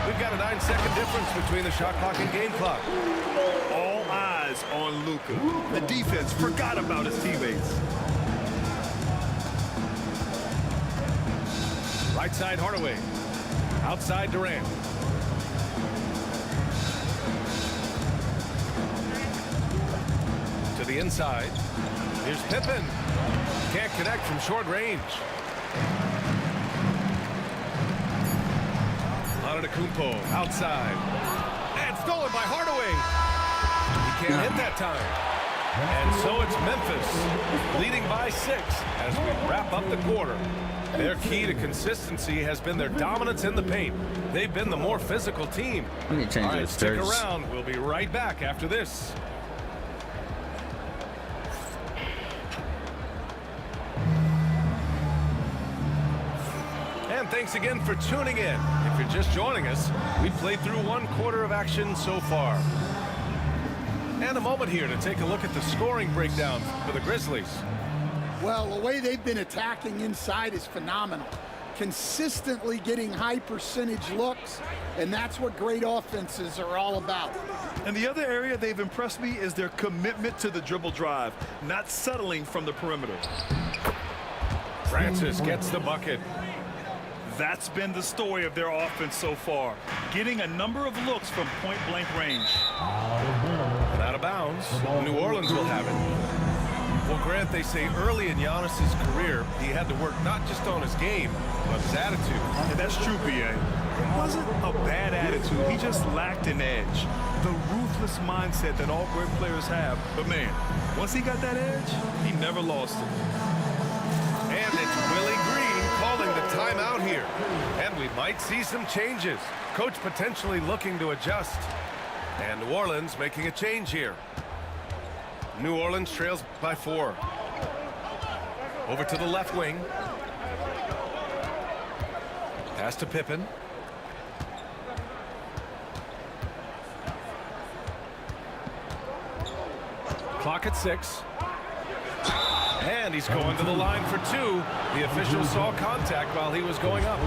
Speaker 2: We've got a 9-second difference between the shot clock and game clock.
Speaker 4: All eyes on Luka. The defense forgot about his teammates.
Speaker 2: Right side Hardaway. Outside Durant. To the inside. Here's Pippen. Can't connect from short range. Antetokounmpo outside. And stolen by Hardaway. He can't hit that time. And so it's Memphis leading by 6 as we wrap up the quarter. Their key to consistency has been their dominance in the paint. They've been the more physical team.
Speaker 1: Let me change
Speaker 2: All right,
Speaker 1: those
Speaker 2: stick
Speaker 1: shirts.
Speaker 2: around. We'll be right back after this. And thanks again for tuning in. If you're just joining us, we've played through 1 quarter of action so far. And a moment here to take a look at the scoring breakdown for the Grizzlies.
Speaker 7: Well, the way they've been attacking inside is phenomenal. Consistently getting high percentage looks, and that's what great offenses are all about.
Speaker 4: And the other area they've impressed me is their commitment to the dribble drive, not settling from the perimeter.
Speaker 2: Francis gets the bucket.
Speaker 4: That's been the story of their offense so far, getting a number of looks from point-blank range.
Speaker 2: And out of bounds, New Orleans will have it. Well, Grant, they say early in Giannis's career, he had to work not just on his game, but his attitude.
Speaker 4: And that's true, PA. It wasn't a bad attitude. He just lacked an edge. The ruthless mindset that all great players have. But, man, once he got that edge, he never lost it.
Speaker 2: And it's Willie Green calling the timeout here. And we might see some changes. Coach potentially looking to adjust. And New Orleans making a change here. New Orleans trails by 4. Over to the left wing. Pass to Pippen. Clock at 6. And he's going to the line for 2. The official saw contact while he was going up.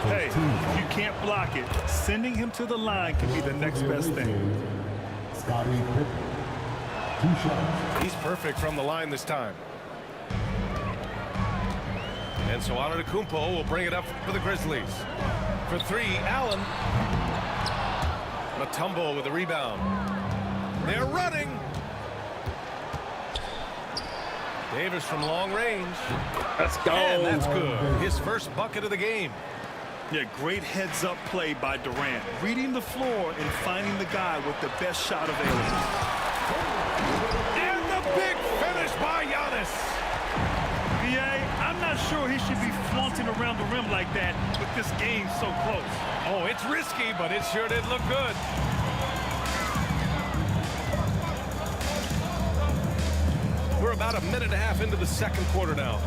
Speaker 4: Hey, if you can't block it, sending him to the line can be the next best thing.
Speaker 2: He's perfect from the line this time. And so Antetokounmpo will bring it up for the Grizzlies. For 3, Allen. Mutombo with the rebound. They're running. Davis from long range.
Speaker 4: Let's go.
Speaker 2: And that's good. His first bucket of the game.
Speaker 4: Yeah, great heads-up play by Durant. Reading the floor and finding the guy with the best shot available.
Speaker 2: And the big finish by Giannis.
Speaker 4: I'm not sure he should be flaunting around the rim like that with this game so close.
Speaker 2: Oh, it's risky, but it sure did look good. We're about a minute and a half into the second quarter now.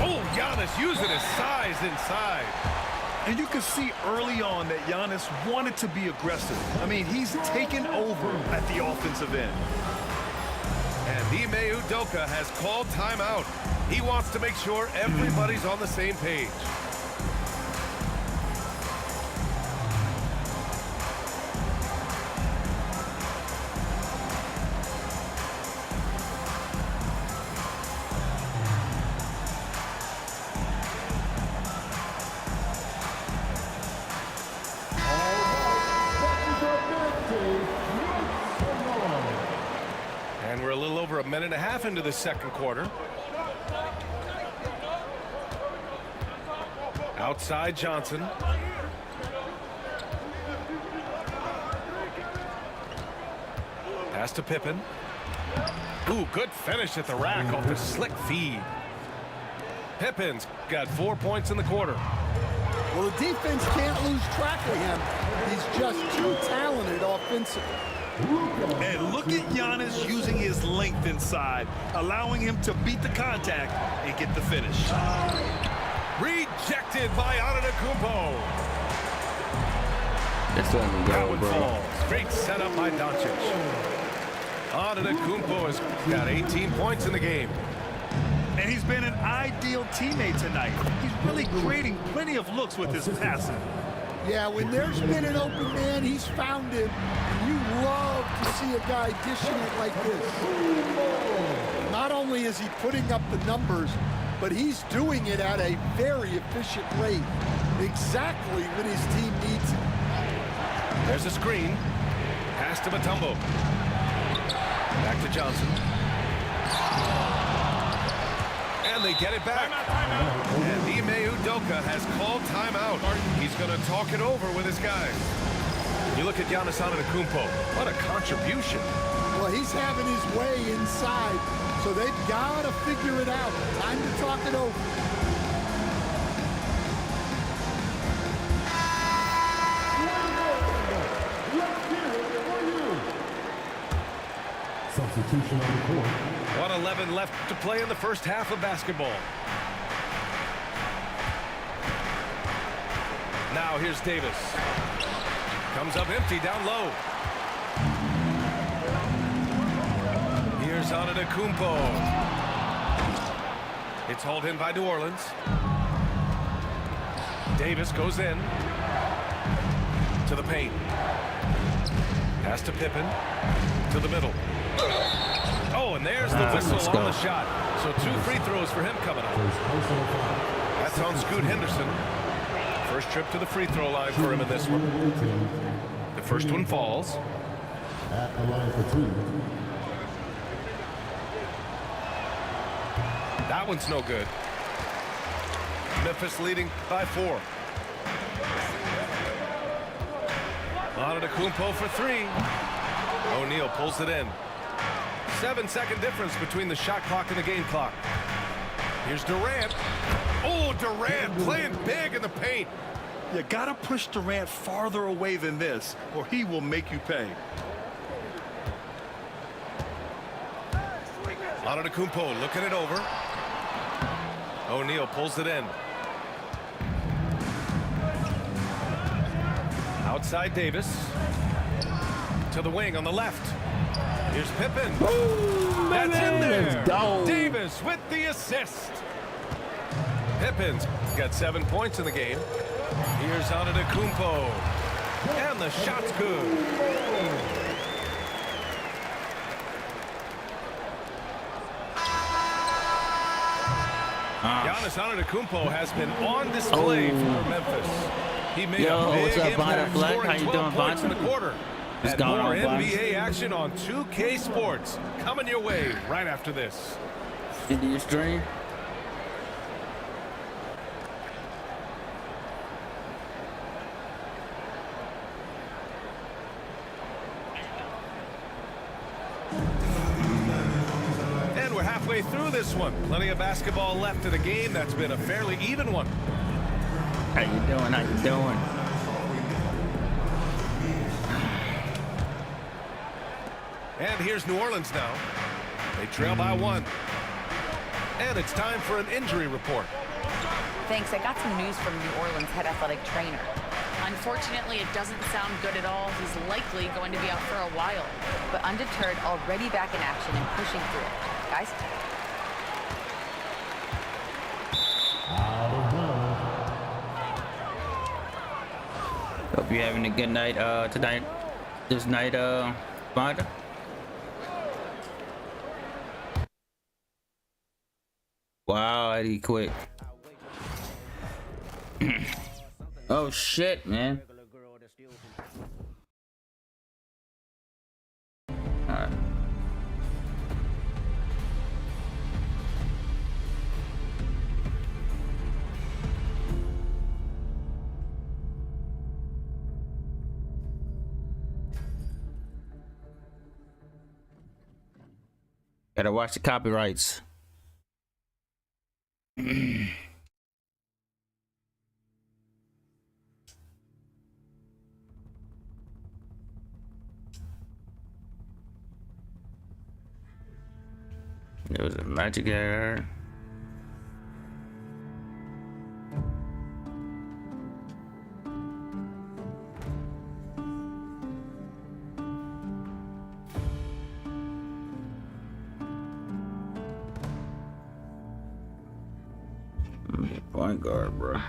Speaker 2: Oh, Giannis using his size inside.
Speaker 4: And you can see early on that Giannis wanted to be aggressive. I mean, he's taken over at the offensive end.
Speaker 2: And Ime Udoka has called timeout. He wants to make sure everybody's on the same page. And we're a little over a minute and a half into the second quarter. Outside Johnson. Pass to Pippen. Ooh, good finish at the rack off the slick feed. Pippen's got 4 points in the quarter.
Speaker 7: Well, the defense can't lose track of him. He's just too talented offensively.
Speaker 4: And look at Giannis using his length inside, allowing him to beat the contact and get the finish.
Speaker 2: Rejected by Antetokounmpo.
Speaker 1: Just let me
Speaker 2: That
Speaker 1: go,
Speaker 2: one
Speaker 1: bro.
Speaker 2: falls. Great setup by Doncic. Antetokounmpo has got 18 points in the game.
Speaker 4: And he's been an ideal teammate tonight. He's really creating plenty of looks with his passing.
Speaker 7: Yeah, when there's been an open man, he's found him. You love to see a guy dishing it like this. Not only is he putting up the numbers, but he's doing it at a very efficient rate. Exactly when his team needs it.
Speaker 2: There's a screen. Pass to Mutombo. Back to Johnson. And they get it back. And Ime Udoka has called timeout. He's going to talk it over with his guys. You look at Giannis Antetokounmpo. What a contribution.
Speaker 7: Well, he's having his way inside, so they've got to figure it out. Time to talk it over.
Speaker 5: Substitution on the court.
Speaker 2: 1:11 left to play in the first half of basketball. Now here's Davis. Comes up empty down low. Here's Antetokounmpo. It's hauled in by New Orleans. Davis goes in to the paint. Pass to Pippen to the middle. Oh, and there's the whistle on the shot. So 2 free throws for him coming up. That's on Scoot Henderson. First trip to the free throw line for him in this one. The first one falls.
Speaker 5: At the line for 2.
Speaker 2: That one's no good. Memphis leading by 4. Antetokounmpo for 3. O'Neal pulls it in. 7-second difference between the shot clock and the game clock. Here's Durant. Oh, Durant playing big in the paint.
Speaker 4: You gotta push Durant farther away than this, or he will make you pay.
Speaker 2: Antetokounmpo looking it over. O'Neal pulls it in. Outside Davis. To the wing on the left. Here's Pippen.
Speaker 1: Ooh,
Speaker 2: That's in there.
Speaker 1: Let's go.
Speaker 2: Davis with the assist. Pippen's got 7 points in the game. Here's Antetokounmpo. And the shot's good. Giannis Antetokounmpo has been on display for Memphis. He made a big
Speaker 1: what's up,
Speaker 2: impact,
Speaker 1: Black?
Speaker 2: scoring
Speaker 1: How you
Speaker 2: 12
Speaker 1: doing,
Speaker 2: points in
Speaker 1: Bonta?
Speaker 2: the quarter.
Speaker 1: What's
Speaker 2: And
Speaker 1: going
Speaker 2: more
Speaker 1: on, Bonta?
Speaker 2: NBA action on 2K Sports coming your way right after this.
Speaker 1: Into your stream.
Speaker 2: And we're halfway through this one. Plenty of basketball left in a game that's been a fairly even one.
Speaker 1: How you doing? How you doing?
Speaker 2: And here's New Orleans now. They trail by 1. And it's time for an injury report.
Speaker 6: Thanks. I got some news from New Orleans head athletic trainer. Unfortunately, it doesn't sound good at all. He's likely going to be out for a while. But undeterred, already back in action and pushing through it. Guys?
Speaker 1: Hope you're having a good night tonight. This night, Bonta. Wow, Eddie quit. Oh shit, man. Alright. Gotta watch the copyrights. There was a magic error. Point guard, bro.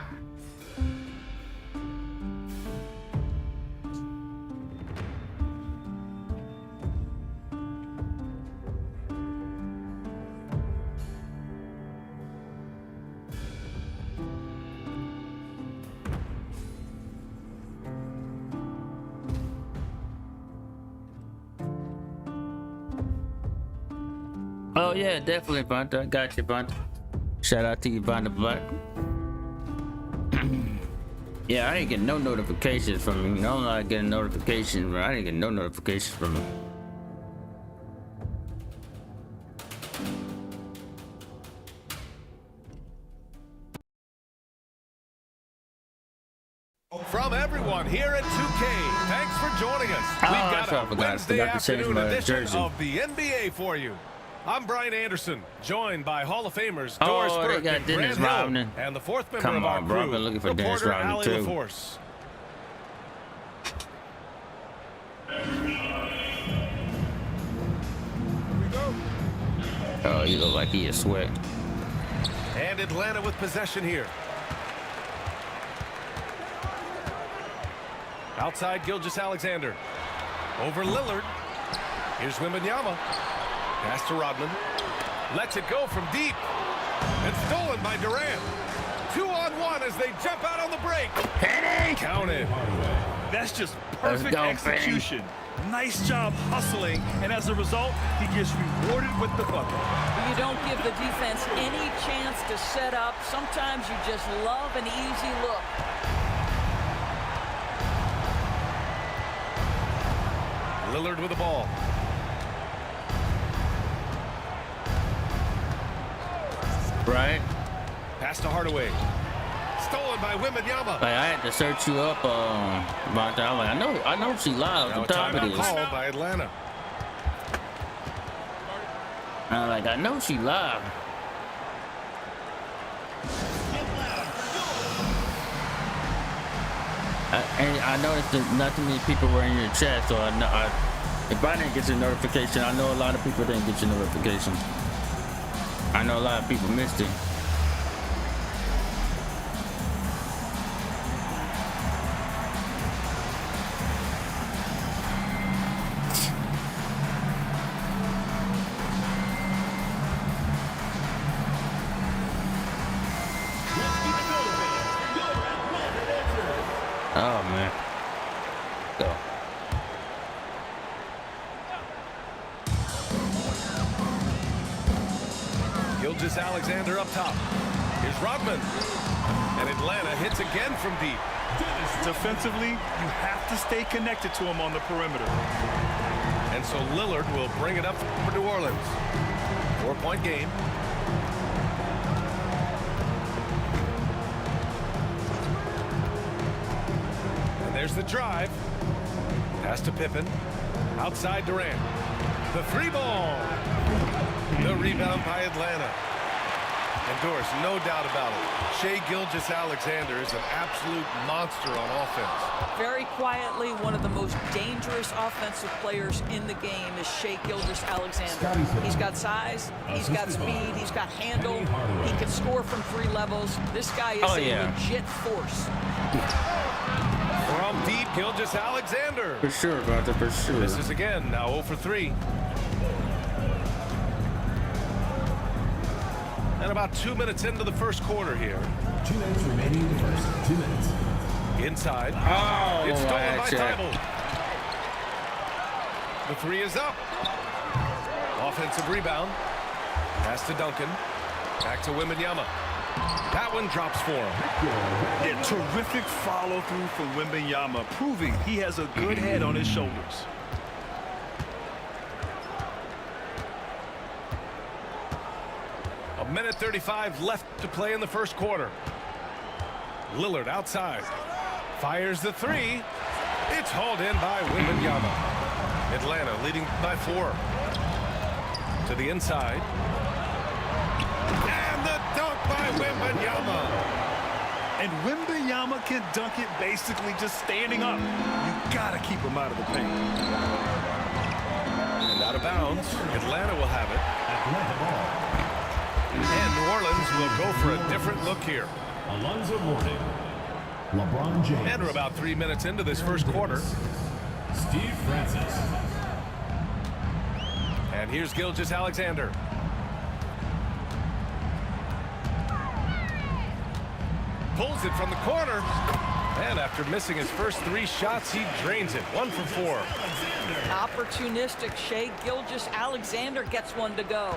Speaker 1: Oh yeah, definitely, Bonta. I got you, Bonta. Shout out to you, Bonta Black. Yeah, I ain't getting no notifications from him. I'm not getting notifications, but I ain't getting no notifications from him.
Speaker 2: From everyone here at 2K, thanks for joining us. We've got a Wednesday afternoon edition of the NBA for you. I'm Brian Anderson, joined by Hall of Famers Doris Burke and Grant Hill, and the fourth member of our crew,
Speaker 1: I've been looking for Dennis
Speaker 2: reporter
Speaker 1: Rodman
Speaker 2: Allie
Speaker 1: too.
Speaker 2: LaForce.
Speaker 1: Oh, you look like he is sweat.
Speaker 2: And Atlanta with possession here. Outside Gilgeous-Alexander. Over Lillard. Here's Wembanyama. Pass to Rodman. Lets it go from deep. And stolen by Durant. 2-on-1 as they jump out on the break.
Speaker 1: Penny!
Speaker 2: Counted.
Speaker 4: That's just perfect
Speaker 1: go,
Speaker 4: execution. Nice job hustling, and as a result, he gets rewarded with the bucket.
Speaker 3: You don't give the defense any chance to set up. Sometimes you just love an easy look.
Speaker 2: Lillard with the ball.
Speaker 1: Right?
Speaker 2: Pass to Hardaway. Stolen by Wembanyama.
Speaker 1: Like I had to search you up, Bonta. I'm like, I know she live.
Speaker 2: Now
Speaker 1: What time it
Speaker 2: timeout
Speaker 1: is?
Speaker 2: called by Atlanta.
Speaker 1: I'm like, I know she live. And I noticed that not too many people were in your chat, so if I didn't get your notification, I know a lot of people didn't get your notification. I know a lot of people missed it. Oh man. Go.
Speaker 2: Gilgeous-Alexander up top. Here's Rodman. And Atlanta hits again from deep.
Speaker 4: Defensively, you have to stay connected to him on the perimeter.
Speaker 2: And so Lillard will bring it up for New Orleans. 4-point game. And there's the drive. Pass to Pippen. Outside Durant. The three ball. The rebound by Atlanta. And Doris, no doubt about it, Shai Gilgeous-Alexander is an absolute monster on offense.
Speaker 3: Very quietly, one of the most dangerous offensive players in the game is Shai Gilgeous-Alexander. He's got size, he's got speed, he's got handle, he can score from 3 levels. This guy is a legit force.
Speaker 2: From deep, Gilgeous-Alexander.
Speaker 1: For sure, brother, for sure.
Speaker 2: This is again now 0 for 3. And about 2 minutes into the first quarter here.
Speaker 5: 2 minutes remaining in the first. 2 minutes.
Speaker 2: Inside.
Speaker 1: Oh,
Speaker 2: it's stolen by
Speaker 1: check.
Speaker 2: Tybalt. The three is up. Offensive rebound. Pass to Duncan. Back to Wembanyama. That one drops for him.
Speaker 4: A terrific follow-through from Wembanyama, proving he has a good head on his shoulders.
Speaker 2: A minute 35 left to play in the first quarter. Lillard outside. Fires the three. It's hauled in by Wembanyama. Atlanta leading by 4. To the inside. And the dunk by Wembanyama.
Speaker 4: And Wembanyama can dunk it basically just standing up. You gotta keep him out of the paint.
Speaker 2: And out of bounds. Atlanta will have it.
Speaker 5: Atlanta ball.
Speaker 2: And New Orleans will go for a different look here.
Speaker 5: Alonzo Mourning. LeBron James.
Speaker 2: And we're about 3 minutes into this first quarter.
Speaker 5: Steve Francis.
Speaker 2: And here's Gilgeous-Alexander. Pulls it from the corner. And after missing his first 3 shots, he drains it. 1 for 4.
Speaker 3: Opportunistic Shai Gilgeous-Alexander gets one to go.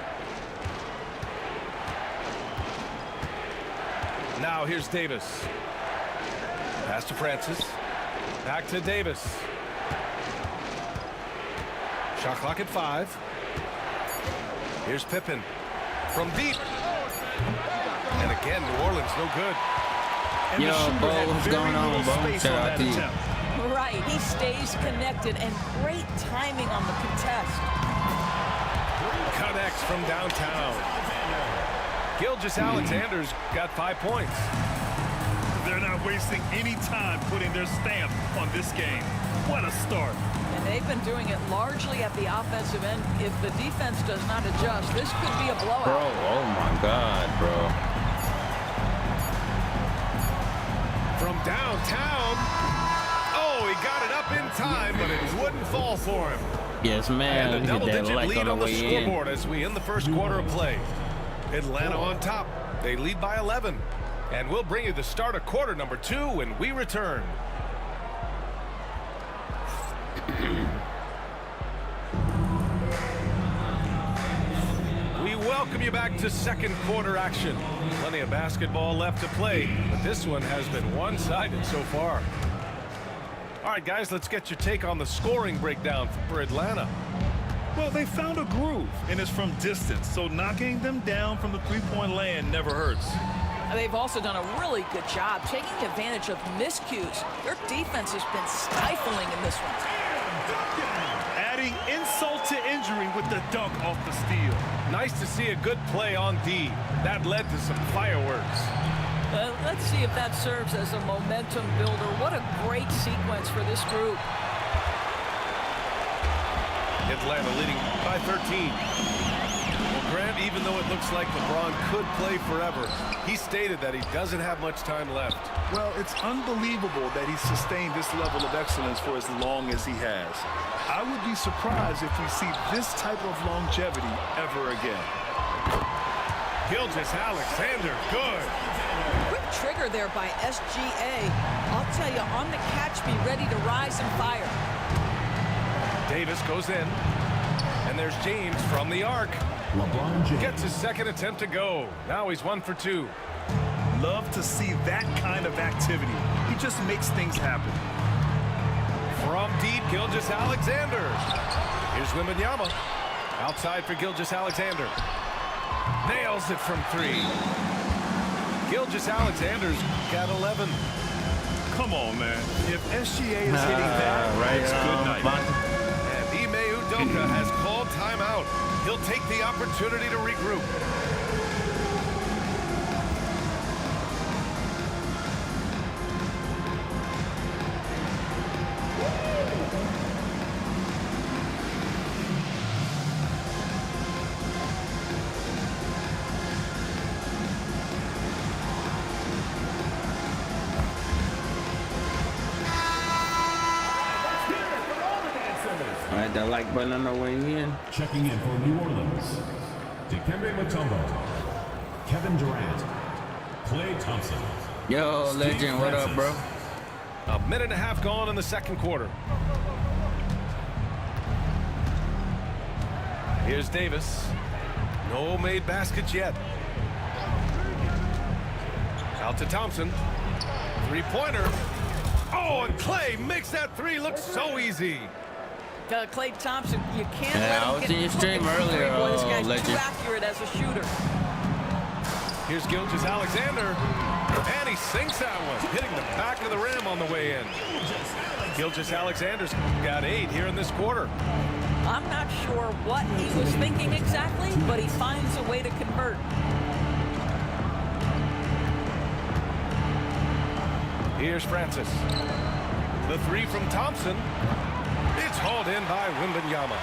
Speaker 2: Now here's Davis. Pass to Francis. Back to Davis. Shot clock at 5. Here's Pippen. From deep. And again, New Orleans no good.
Speaker 4: And
Speaker 1: Yo, Bo, what's going on, Bo? Shout out to you.
Speaker 3: Right, he stays connected and great timing on the contest.
Speaker 2: Connects from downtown. Gilgeous-Alexander's got 5 points.
Speaker 4: They're not wasting any time putting their stamp on this game. What a start.
Speaker 3: And they've been doing it largely at the offensive end. If the defense does not adjust, this could be a blowout.
Speaker 1: Bro, oh my God, bro.
Speaker 2: From downtown. Oh, he got it up in time, but it wouldn't fall for him.
Speaker 1: Yes, man.
Speaker 2: And a
Speaker 1: Hit that
Speaker 2: double-digit
Speaker 1: like
Speaker 2: lead
Speaker 1: on the
Speaker 2: on the
Speaker 1: way
Speaker 2: scoreboard as we end the first quarter of play. Atlanta on top. They lead by 11. And we'll bring you the start of quarter number 2 when we return. We welcome you back to second quarter action. Plenty of basketball left to play, but this one has been one-sided so far. All right, guys, let's get your take on the scoring breakdown for Atlanta.
Speaker 4: Well, they found a groove, and it's from distance, so knocking them down from the three-point land never hurts.
Speaker 3: They've also done a really good job taking advantage of miscues. Their defense has been stifling in this one.
Speaker 4: Adding insult to injury with the dunk off the steal.
Speaker 2: Nice to see a good play on D. That led to some fireworks.
Speaker 3: Let's see if that serves as a momentum builder. What a great sequence for this group.
Speaker 2: Atlanta leading by 13. Well, Grant, even though it looks like LeBron could play forever, he stated that he doesn't have much time left.
Speaker 4: Well, it's unbelievable that he's sustained this level of excellence for as long as he has. I would be surprised if we see this type of longevity ever again.
Speaker 2: Gilgeous-Alexander, good.
Speaker 3: Quick trigger there by SGA. I'll tell you, on the catch, be ready to rise and fire.
Speaker 2: Davis goes in, and there's James from the arc.
Speaker 5: LeBron James.
Speaker 2: Gets his second attempt to go. Now he's 1 for 2.
Speaker 4: Love to see that kind of activity. He just makes things happen.
Speaker 2: From deep, Gilgeous-Alexander. Here's Wembanyama. Outside for Gilgeous-Alexander. Nails it from 3. Gilgeous-Alexander's got 11.
Speaker 4: Come on, man. If SGA is hitting that, it's good night.
Speaker 2: And Ime Udoka has called timeout. He'll take the opportunity to regroup.
Speaker 1: Alright, that like button on the way in.
Speaker 5: Checking in for New Orleans. Dikembe Mutombo. Kevin Durant. Klay Thompson.
Speaker 1: Yo, legend, what up, bro?
Speaker 2: A minute and a half gone in the second quarter. Here's Davis. No made baskets yet. Out to Thompson. Three-pointer. Oh, and Klay makes that three look so easy.
Speaker 3: Klay Thompson, you can't
Speaker 1: Yeah, I
Speaker 3: let
Speaker 1: was
Speaker 3: him
Speaker 1: in your
Speaker 3: get
Speaker 1: stream
Speaker 3: crooked from
Speaker 1: earlier,
Speaker 3: three. Boy, this guy's
Speaker 1: legend.
Speaker 3: too accurate as a shooter.
Speaker 2: Here's Gilgeous-Alexander. And he sinks that one, hitting the back of the rim on the way in. Gilgeous-Alexander's got 8 here in this quarter.
Speaker 3: I'm not sure what he was thinking exactly, but he finds a way to convert.
Speaker 2: Here's Francis. The three from Thompson. It's hauled in by Wembanyama.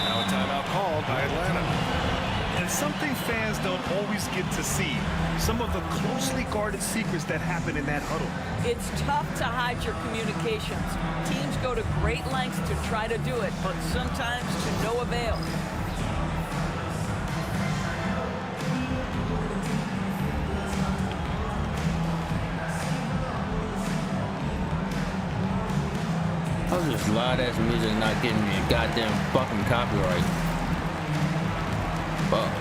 Speaker 2: Now a timeout called by Atlanta.
Speaker 4: And something fans don't always get to see. Some of the closely guarded secrets that happen in that huddle.
Speaker 3: It's tough to hide your communications. Teams go to great lengths to try to do it, but sometimes to no avail.
Speaker 1: How's this loud ass music not getting me a goddamn fucking copyright? Fuck.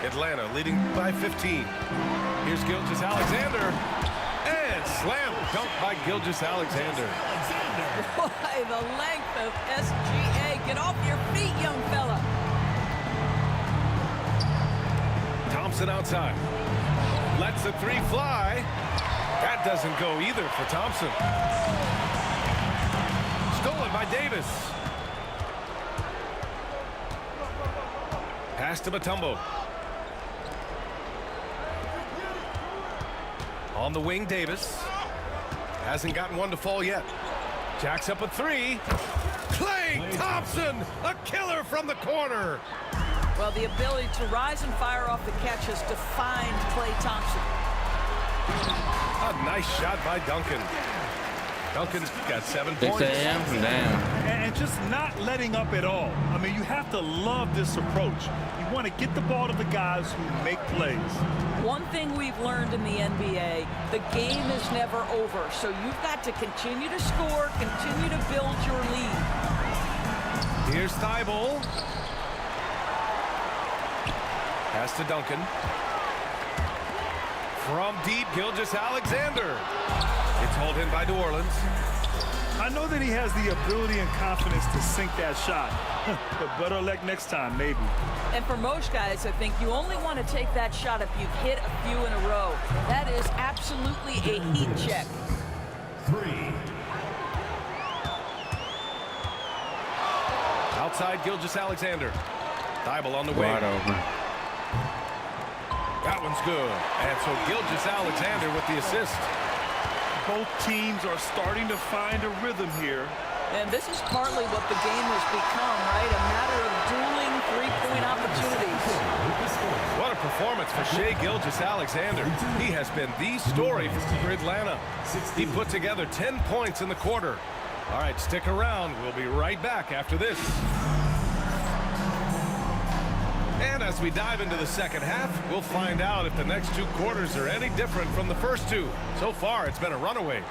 Speaker 2: Atlanta leading by 15. Here's Gilgeous-Alexander. And slam dunk by Gilgeous-Alexander.
Speaker 3: Boy, the length of SGA. Get off your feet, young fella.
Speaker 2: Thompson outside. Lets the three fly. That doesn't go either for Thompson. Stolen by Davis. Pass to Mutombo. On the wing, Davis. Hasn't gotten one to fall yet. Jacks up a three. Klay Thompson, a killer from the corner.
Speaker 3: Well, the ability to rise and fire off the catch has defined Klay Thompson.
Speaker 2: A nice shot by Duncan. Duncan's got 7
Speaker 1: 6
Speaker 2: points.
Speaker 1: a.m. Damn.
Speaker 4: And just not letting up at all. I mean, you have to love this approach. You want to get the ball to the guys who make plays.
Speaker 3: One thing we've learned in the NBA, the game is never over. So you've got to continue to score, continue to build your lead.
Speaker 2: Here's Thibault. Pass to Duncan. From deep, Gilgeous-Alexander. It's hauled in by New Orleans.
Speaker 4: I know that he has the ability and confidence to sink that shot, but better luck next time, maybe.
Speaker 3: And for most guys, I think you only want to take that shot if you've hit a few in a row. That is absolutely a heat check.
Speaker 5: 3.
Speaker 2: Outside Gilgeous-Alexander. Thibault on the way.
Speaker 1: Wide open.
Speaker 2: That one's good. And so Gilgeous-Alexander with the assist.
Speaker 4: Both teams are starting to find a rhythm here.
Speaker 3: And this is partly what the game has become, right? A matter of dueling three-point opportunities.
Speaker 2: What a performance for Shai Gilgeous-Alexander. He has been the story for Atlanta. He put together 10 points in the quarter. All right, stick around. We'll be right back after this. And as we dive into the second half, we'll find out if the next 2 quarters are any different from the first 2. So far, it's been a runaway.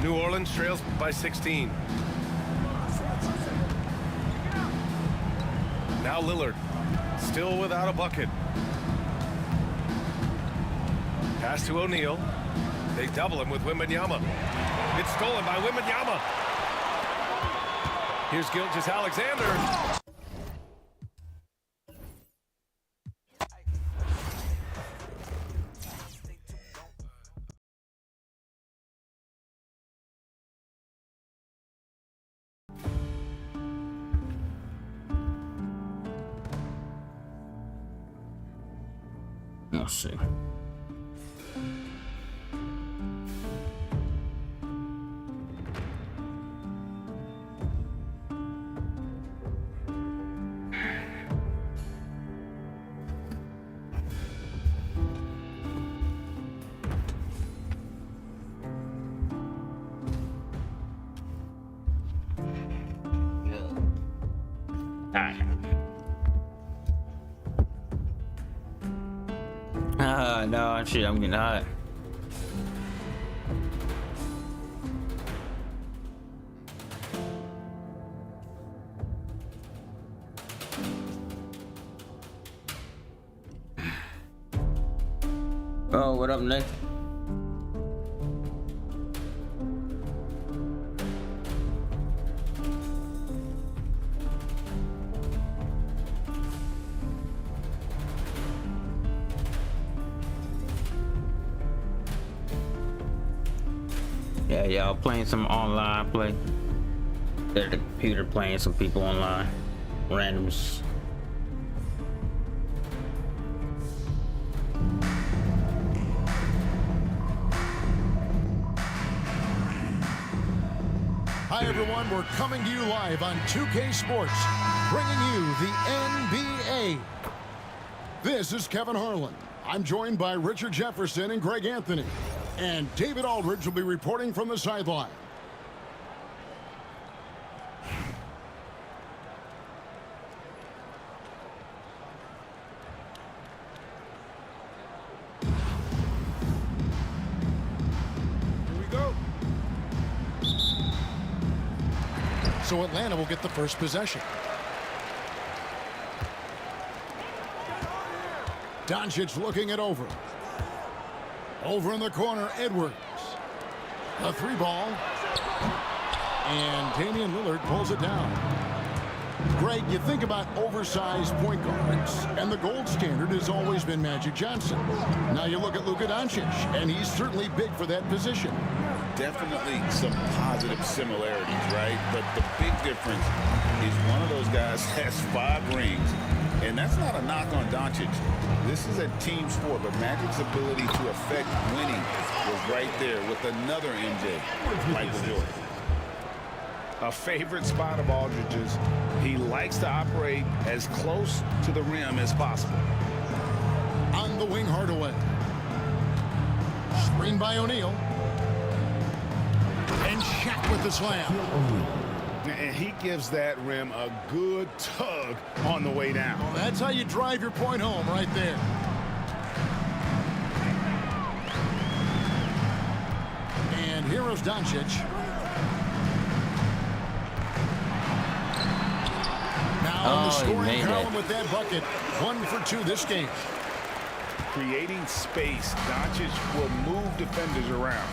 Speaker 2: New Orleans trails by 16. Now Lillard, still without a bucket. Pass to O'Neal. They double him with Wembanyama. It's stolen by Wembanyama. Here's Gilgeous-Alexander.
Speaker 1: Let's see. No, shit, I'm getting hot. Oh, what up, Nick? Yeah, y'all playing some online play. At the computer playing some people online. Randoms.
Speaker 8: Hi everyone, we're coming to you live on 2K Sports, bringing you the NBA. This is Kevin Harlan. I'm joined by Richard Jefferson and Greg Anthony. And David Aldridge will be reporting from the sideline.
Speaker 4: Here we go.
Speaker 8: So Atlanta will get the first possession. Doncic looking it over. Over in the corner, Edwards. A 3-ball. And Damian Lillard pulls it down. Greg, you think about oversized point guards, and the gold standard has always been Magic Johnson. Now you look at Luka Doncic, and he's certainly big for that position.
Speaker 9: Definitely some positive similarities, right? But the big difference is one of those guys has 5 rings, and that's not a knock on Doncic. This is a team sport, but Magic's ability to affect winning was right there with another MJ, Michael Jordan. A favorite spot of Aldridge's, he likes to operate as close to the rim as possible.
Speaker 8: On the wing, Hardaway. Screen by O'Neal. And Shaq with the slam.
Speaker 9: And he gives that rim a good tug on the way down.
Speaker 8: Well, that's how you drive your point home right there. And here is Doncic. Now on the scoring column with that bucket. 1 for 2 this game.
Speaker 9: Creating space, Doncic will move defenders around.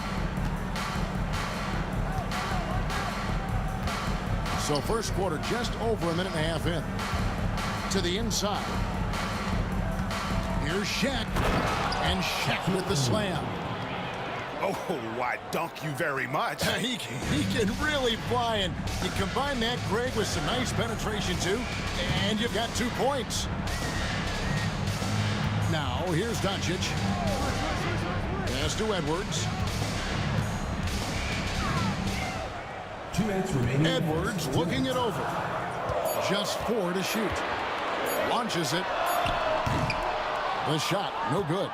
Speaker 8: So first quarter just over a minute and a half in. To the inside. Here's Shaq. And Shaq with the slam.
Speaker 4: Oh, why, dunk you very much.
Speaker 8: He can really fly, and you combine that, Greg, with some nice penetration, too, and you've got 2 points. Now, here's Doncic. Pass to Edwards.
Speaker 5: 2 minutes remaining.
Speaker 8: Edwards looking it over. Just 4 to shoot. Launches it. The shot, no good.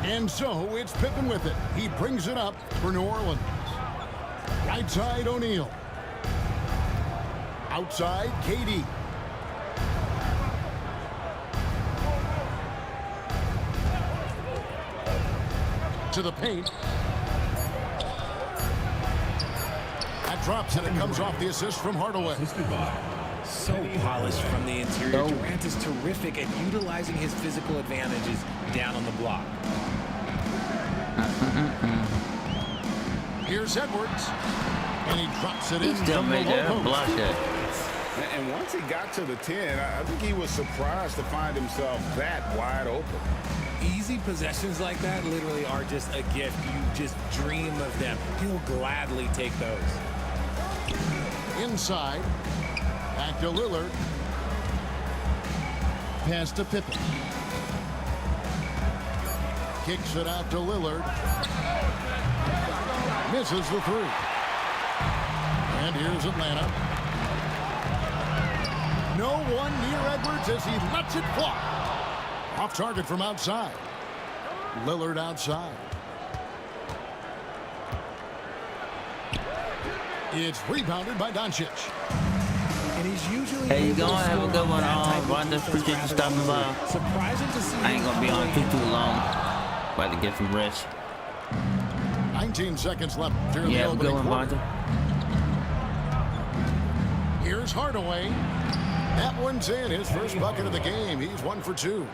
Speaker 8: And so it's Pippen with it. He brings it up for New Orleans. Right side, O'Neal. Outside, KD. To the paint. That drops and it comes off the assist from Hardaway.
Speaker 10: So polished from the interior. Durant is terrific at utilizing his physical advantages down on the block.
Speaker 8: Here's Edwards. And he drops it in.
Speaker 1: He still made that block it.
Speaker 9: And once he got to the 10, I think he was surprised to find himself that wide open.
Speaker 10: Easy possessions like that literally are just a gift. You just dream of them. He'll gladly take those.
Speaker 8: Inside. Back to Lillard. Pass to Pippen. Kicks it out to Lillard. Misses the 3. And here's Atlanta. No one near Edwards as he lets it fly. Off target from outside. Lillard outside. It's rebounded by Doncic.
Speaker 10: And he's usually
Speaker 1: Hey, you going? Have a good one. Wanda, appreciate you stopping by.
Speaker 10: Surprising to see.
Speaker 1: I ain't gonna be on too long. About to get some rest.
Speaker 8: 19 seconds left here in the
Speaker 1: Yeah,
Speaker 8: opening
Speaker 1: good one,
Speaker 8: quarter.
Speaker 1: Wanda.
Speaker 8: Here's Hardaway. That one's in. His first bucket of the game. He's 1 for 2.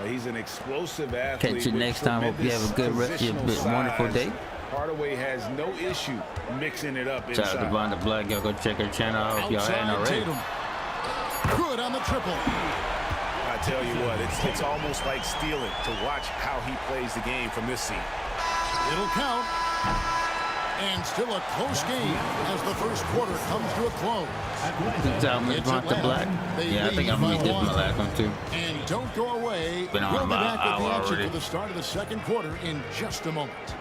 Speaker 9: He's an explosive athlete.
Speaker 1: Catch you next time. Hope you have a good rest of your wonderful day.
Speaker 9: Hardaway has no issue mixing it up inside.
Speaker 1: Shout out to Vonda Black. Y'all go check her channel out if y'all hadn't already.
Speaker 8: Tatum. Good on the triple.
Speaker 4: I tell you what, it's almost like stealing to watch how he plays the game from this seat.
Speaker 8: It'll count. And still a close game as the first quarter comes to a close.
Speaker 1: Good job, Miss Vonda Black. Yeah, I think I'm gonna get my last one too.
Speaker 8: And don't go away.
Speaker 1: Been on
Speaker 8: We'll be
Speaker 1: about
Speaker 8: back
Speaker 1: an
Speaker 8: with the
Speaker 1: hour
Speaker 8: action
Speaker 1: already.
Speaker 8: for the start of the second quarter in just a moment.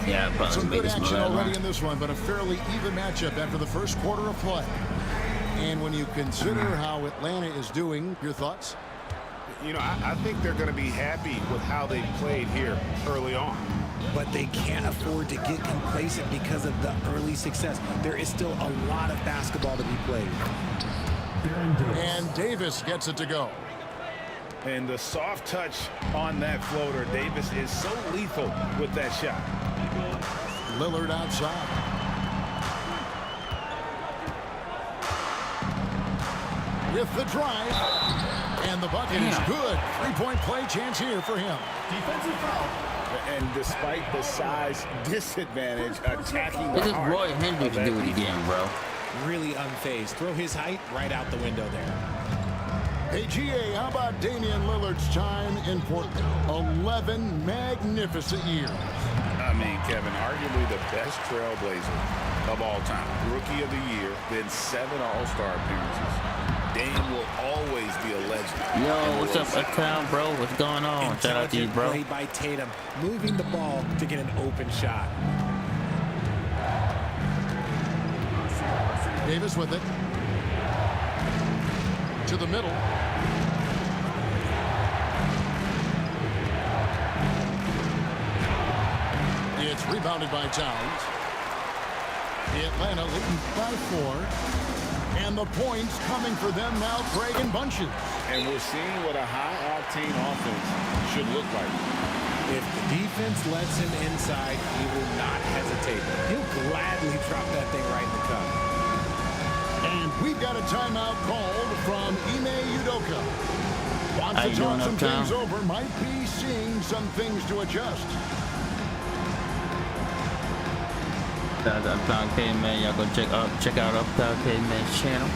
Speaker 1: Yeah, probably
Speaker 8: Some
Speaker 1: make
Speaker 8: good
Speaker 1: this my
Speaker 8: action
Speaker 1: last
Speaker 8: already
Speaker 1: one.
Speaker 8: in this one, but a fairly even matchup after the first quarter of play. And when you consider how Atlanta is doing, your thoughts?
Speaker 4: You know, I think they're going to be happy with how they played here early on.
Speaker 10: But they can't afford to get complacent because of the early success. There is still a lot of basketball to be played.
Speaker 8: And Davis gets it to go.
Speaker 9: And the soft touch on that floater, Davis is so lethal with that shot.
Speaker 8: Lillard outside. With the drive. And the bucket is good. 3-point play chance here for him.
Speaker 5: Defensive foul.
Speaker 9: And despite the size disadvantage, attacking
Speaker 1: This
Speaker 9: the
Speaker 1: is
Speaker 9: heart
Speaker 1: Roy Hendricks
Speaker 9: of that
Speaker 1: do it again, bro.
Speaker 10: Really unfazed. Throw his height right out the window there.
Speaker 8: Hey, GA, how about Damian Lillard's time in Portland? 11 magnificent years.
Speaker 9: I mean, Kevin, arguably the best trailblazer of all time. Rookie of the year, then 7 All-Star appearances. Dame will always be a legend.
Speaker 1: Yo, what's up, Uptown, bro? What's going on? Shout out to you,
Speaker 10: Intelligent
Speaker 1: bro.
Speaker 10: play by Tatum, moving the ball to get an open shot.
Speaker 8: Davis with it. To the middle. It's rebounded by Towns. Atlanta leading by 4. And the points coming for them now, Craig, in bunches.
Speaker 9: And we're seeing what a high-octane offense should look like.
Speaker 10: If the defense lets him inside, he will not hesitate. He'll gladly drop that thing right in the cup.
Speaker 8: And we've got a timeout called from Ime Udoka. Wants
Speaker 1: How
Speaker 8: to
Speaker 1: you
Speaker 8: talk
Speaker 1: doing,
Speaker 8: some
Speaker 1: Uptown?
Speaker 8: things over. Might be seeing some things to adjust.
Speaker 1: Shout out to Uptown K-Man. Y'all go check out Uptown K-Man's channel.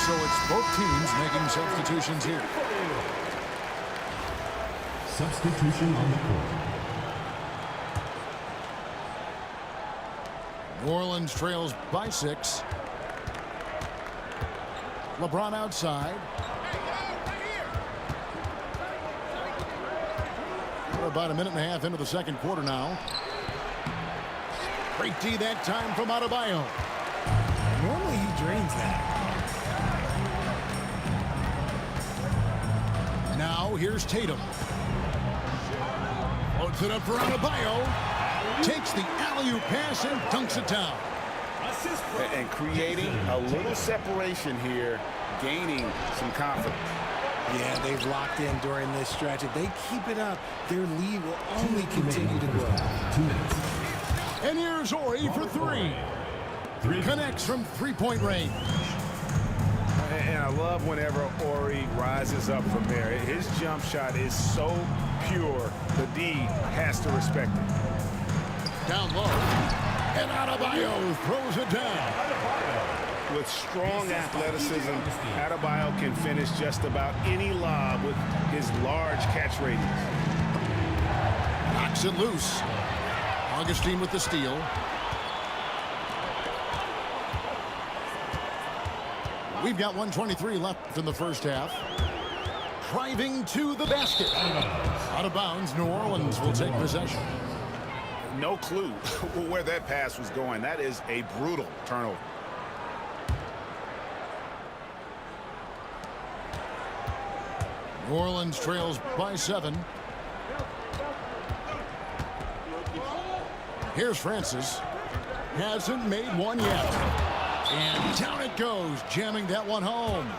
Speaker 8: So it's both teams making substitutions here.
Speaker 5: Substitution on the court.
Speaker 8: New Orleans trails by 6. LeBron outside. We're about a minute and a half into the second quarter now. Great D that time from Adebayo.
Speaker 10: Normally he drains that.
Speaker 8: Now here's Tatum. Floats it up for Adebayo. Takes the alley-oop pass and dunks it down.
Speaker 9: And creating a little separation here, gaining some confidence.
Speaker 10: Yeah, they've locked in during this stretch. If they keep it up, their lead will only continue to grow.
Speaker 5: 2 minutes.
Speaker 8: And here's Ori for 3. Connects from three-point range.
Speaker 4: And I love whenever Ori rises up from there. His jump shot is so pure, the D has to respect it.
Speaker 8: Down low. And Adebayo throws it down.
Speaker 4: With strong athleticism, Adebayo can finish just about any lob with his large catch radius.
Speaker 8: Knocks it loose. Augustine with the steal. We've got 1:23 left in the first half. Driving to the basket. Out of bounds, New Orleans will take possession.
Speaker 9: No clue where that pass was going. That is a brutal turnover.
Speaker 8: New Orleans trails by 7. Here's Francis. Hasn't made one yet. And down it goes, jamming that one home.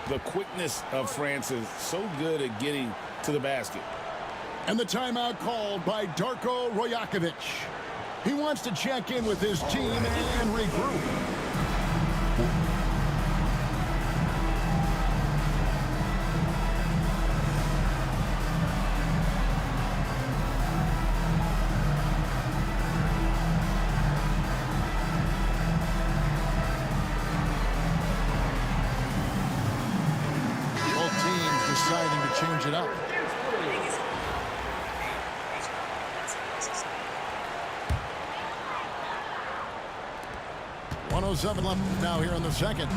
Speaker 9: The quickness of Francis, so good at getting to the basket.
Speaker 8: And the timeout called by Darko Rojakovic. He wants to check in with his team and regroup. Both teams deciding to change it up. .107 left now here in the second.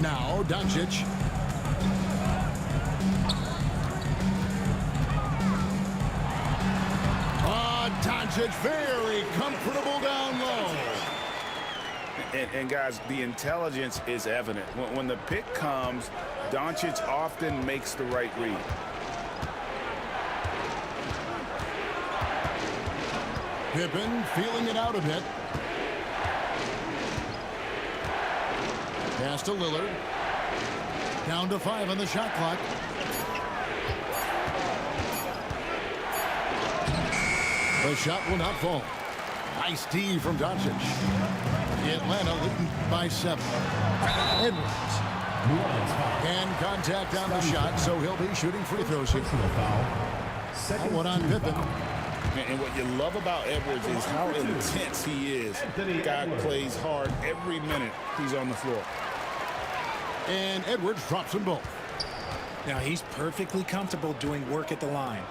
Speaker 8: Now Doncic. Doncic very comfortable down low.
Speaker 9: And guys, the intelligence is evident. When the pick comes, Doncic often makes the right read.
Speaker 8: Pippen feeling it out a bit. Pass to Lillard. Down to 5 on the shot clock. The shot will not fall. Nice D from Doncic. Atlanta leading by 7. Edwards. And contact on the shot, so he'll be shooting free throws here. One on Pippen.
Speaker 9: And what you love about Edwards is how intense he is. The guy plays hard every minute he's on the floor.
Speaker 8: And Edwards drops them both.
Speaker 10: Now he's perfectly comfortable doing work at the line.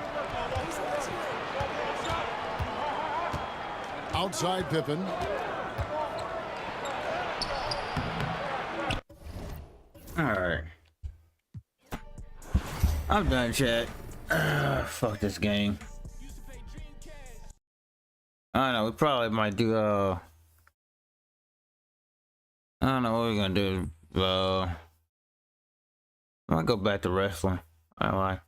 Speaker 8: Outside Pippen.
Speaker 1: All right. I'm done, chat. Fuck this game. I don't know. We probably might do. I don't know what we're gonna do. I might go back to wrestling. I like.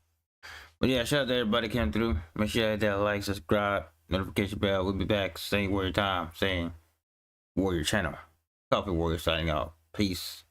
Speaker 1: But yeah, shout out to everybody that came through. Make sure you hit that like, subscribe, notification bell. We'll be back same warrior time, same warrior channel. Coffee Warrior signing out. Peace.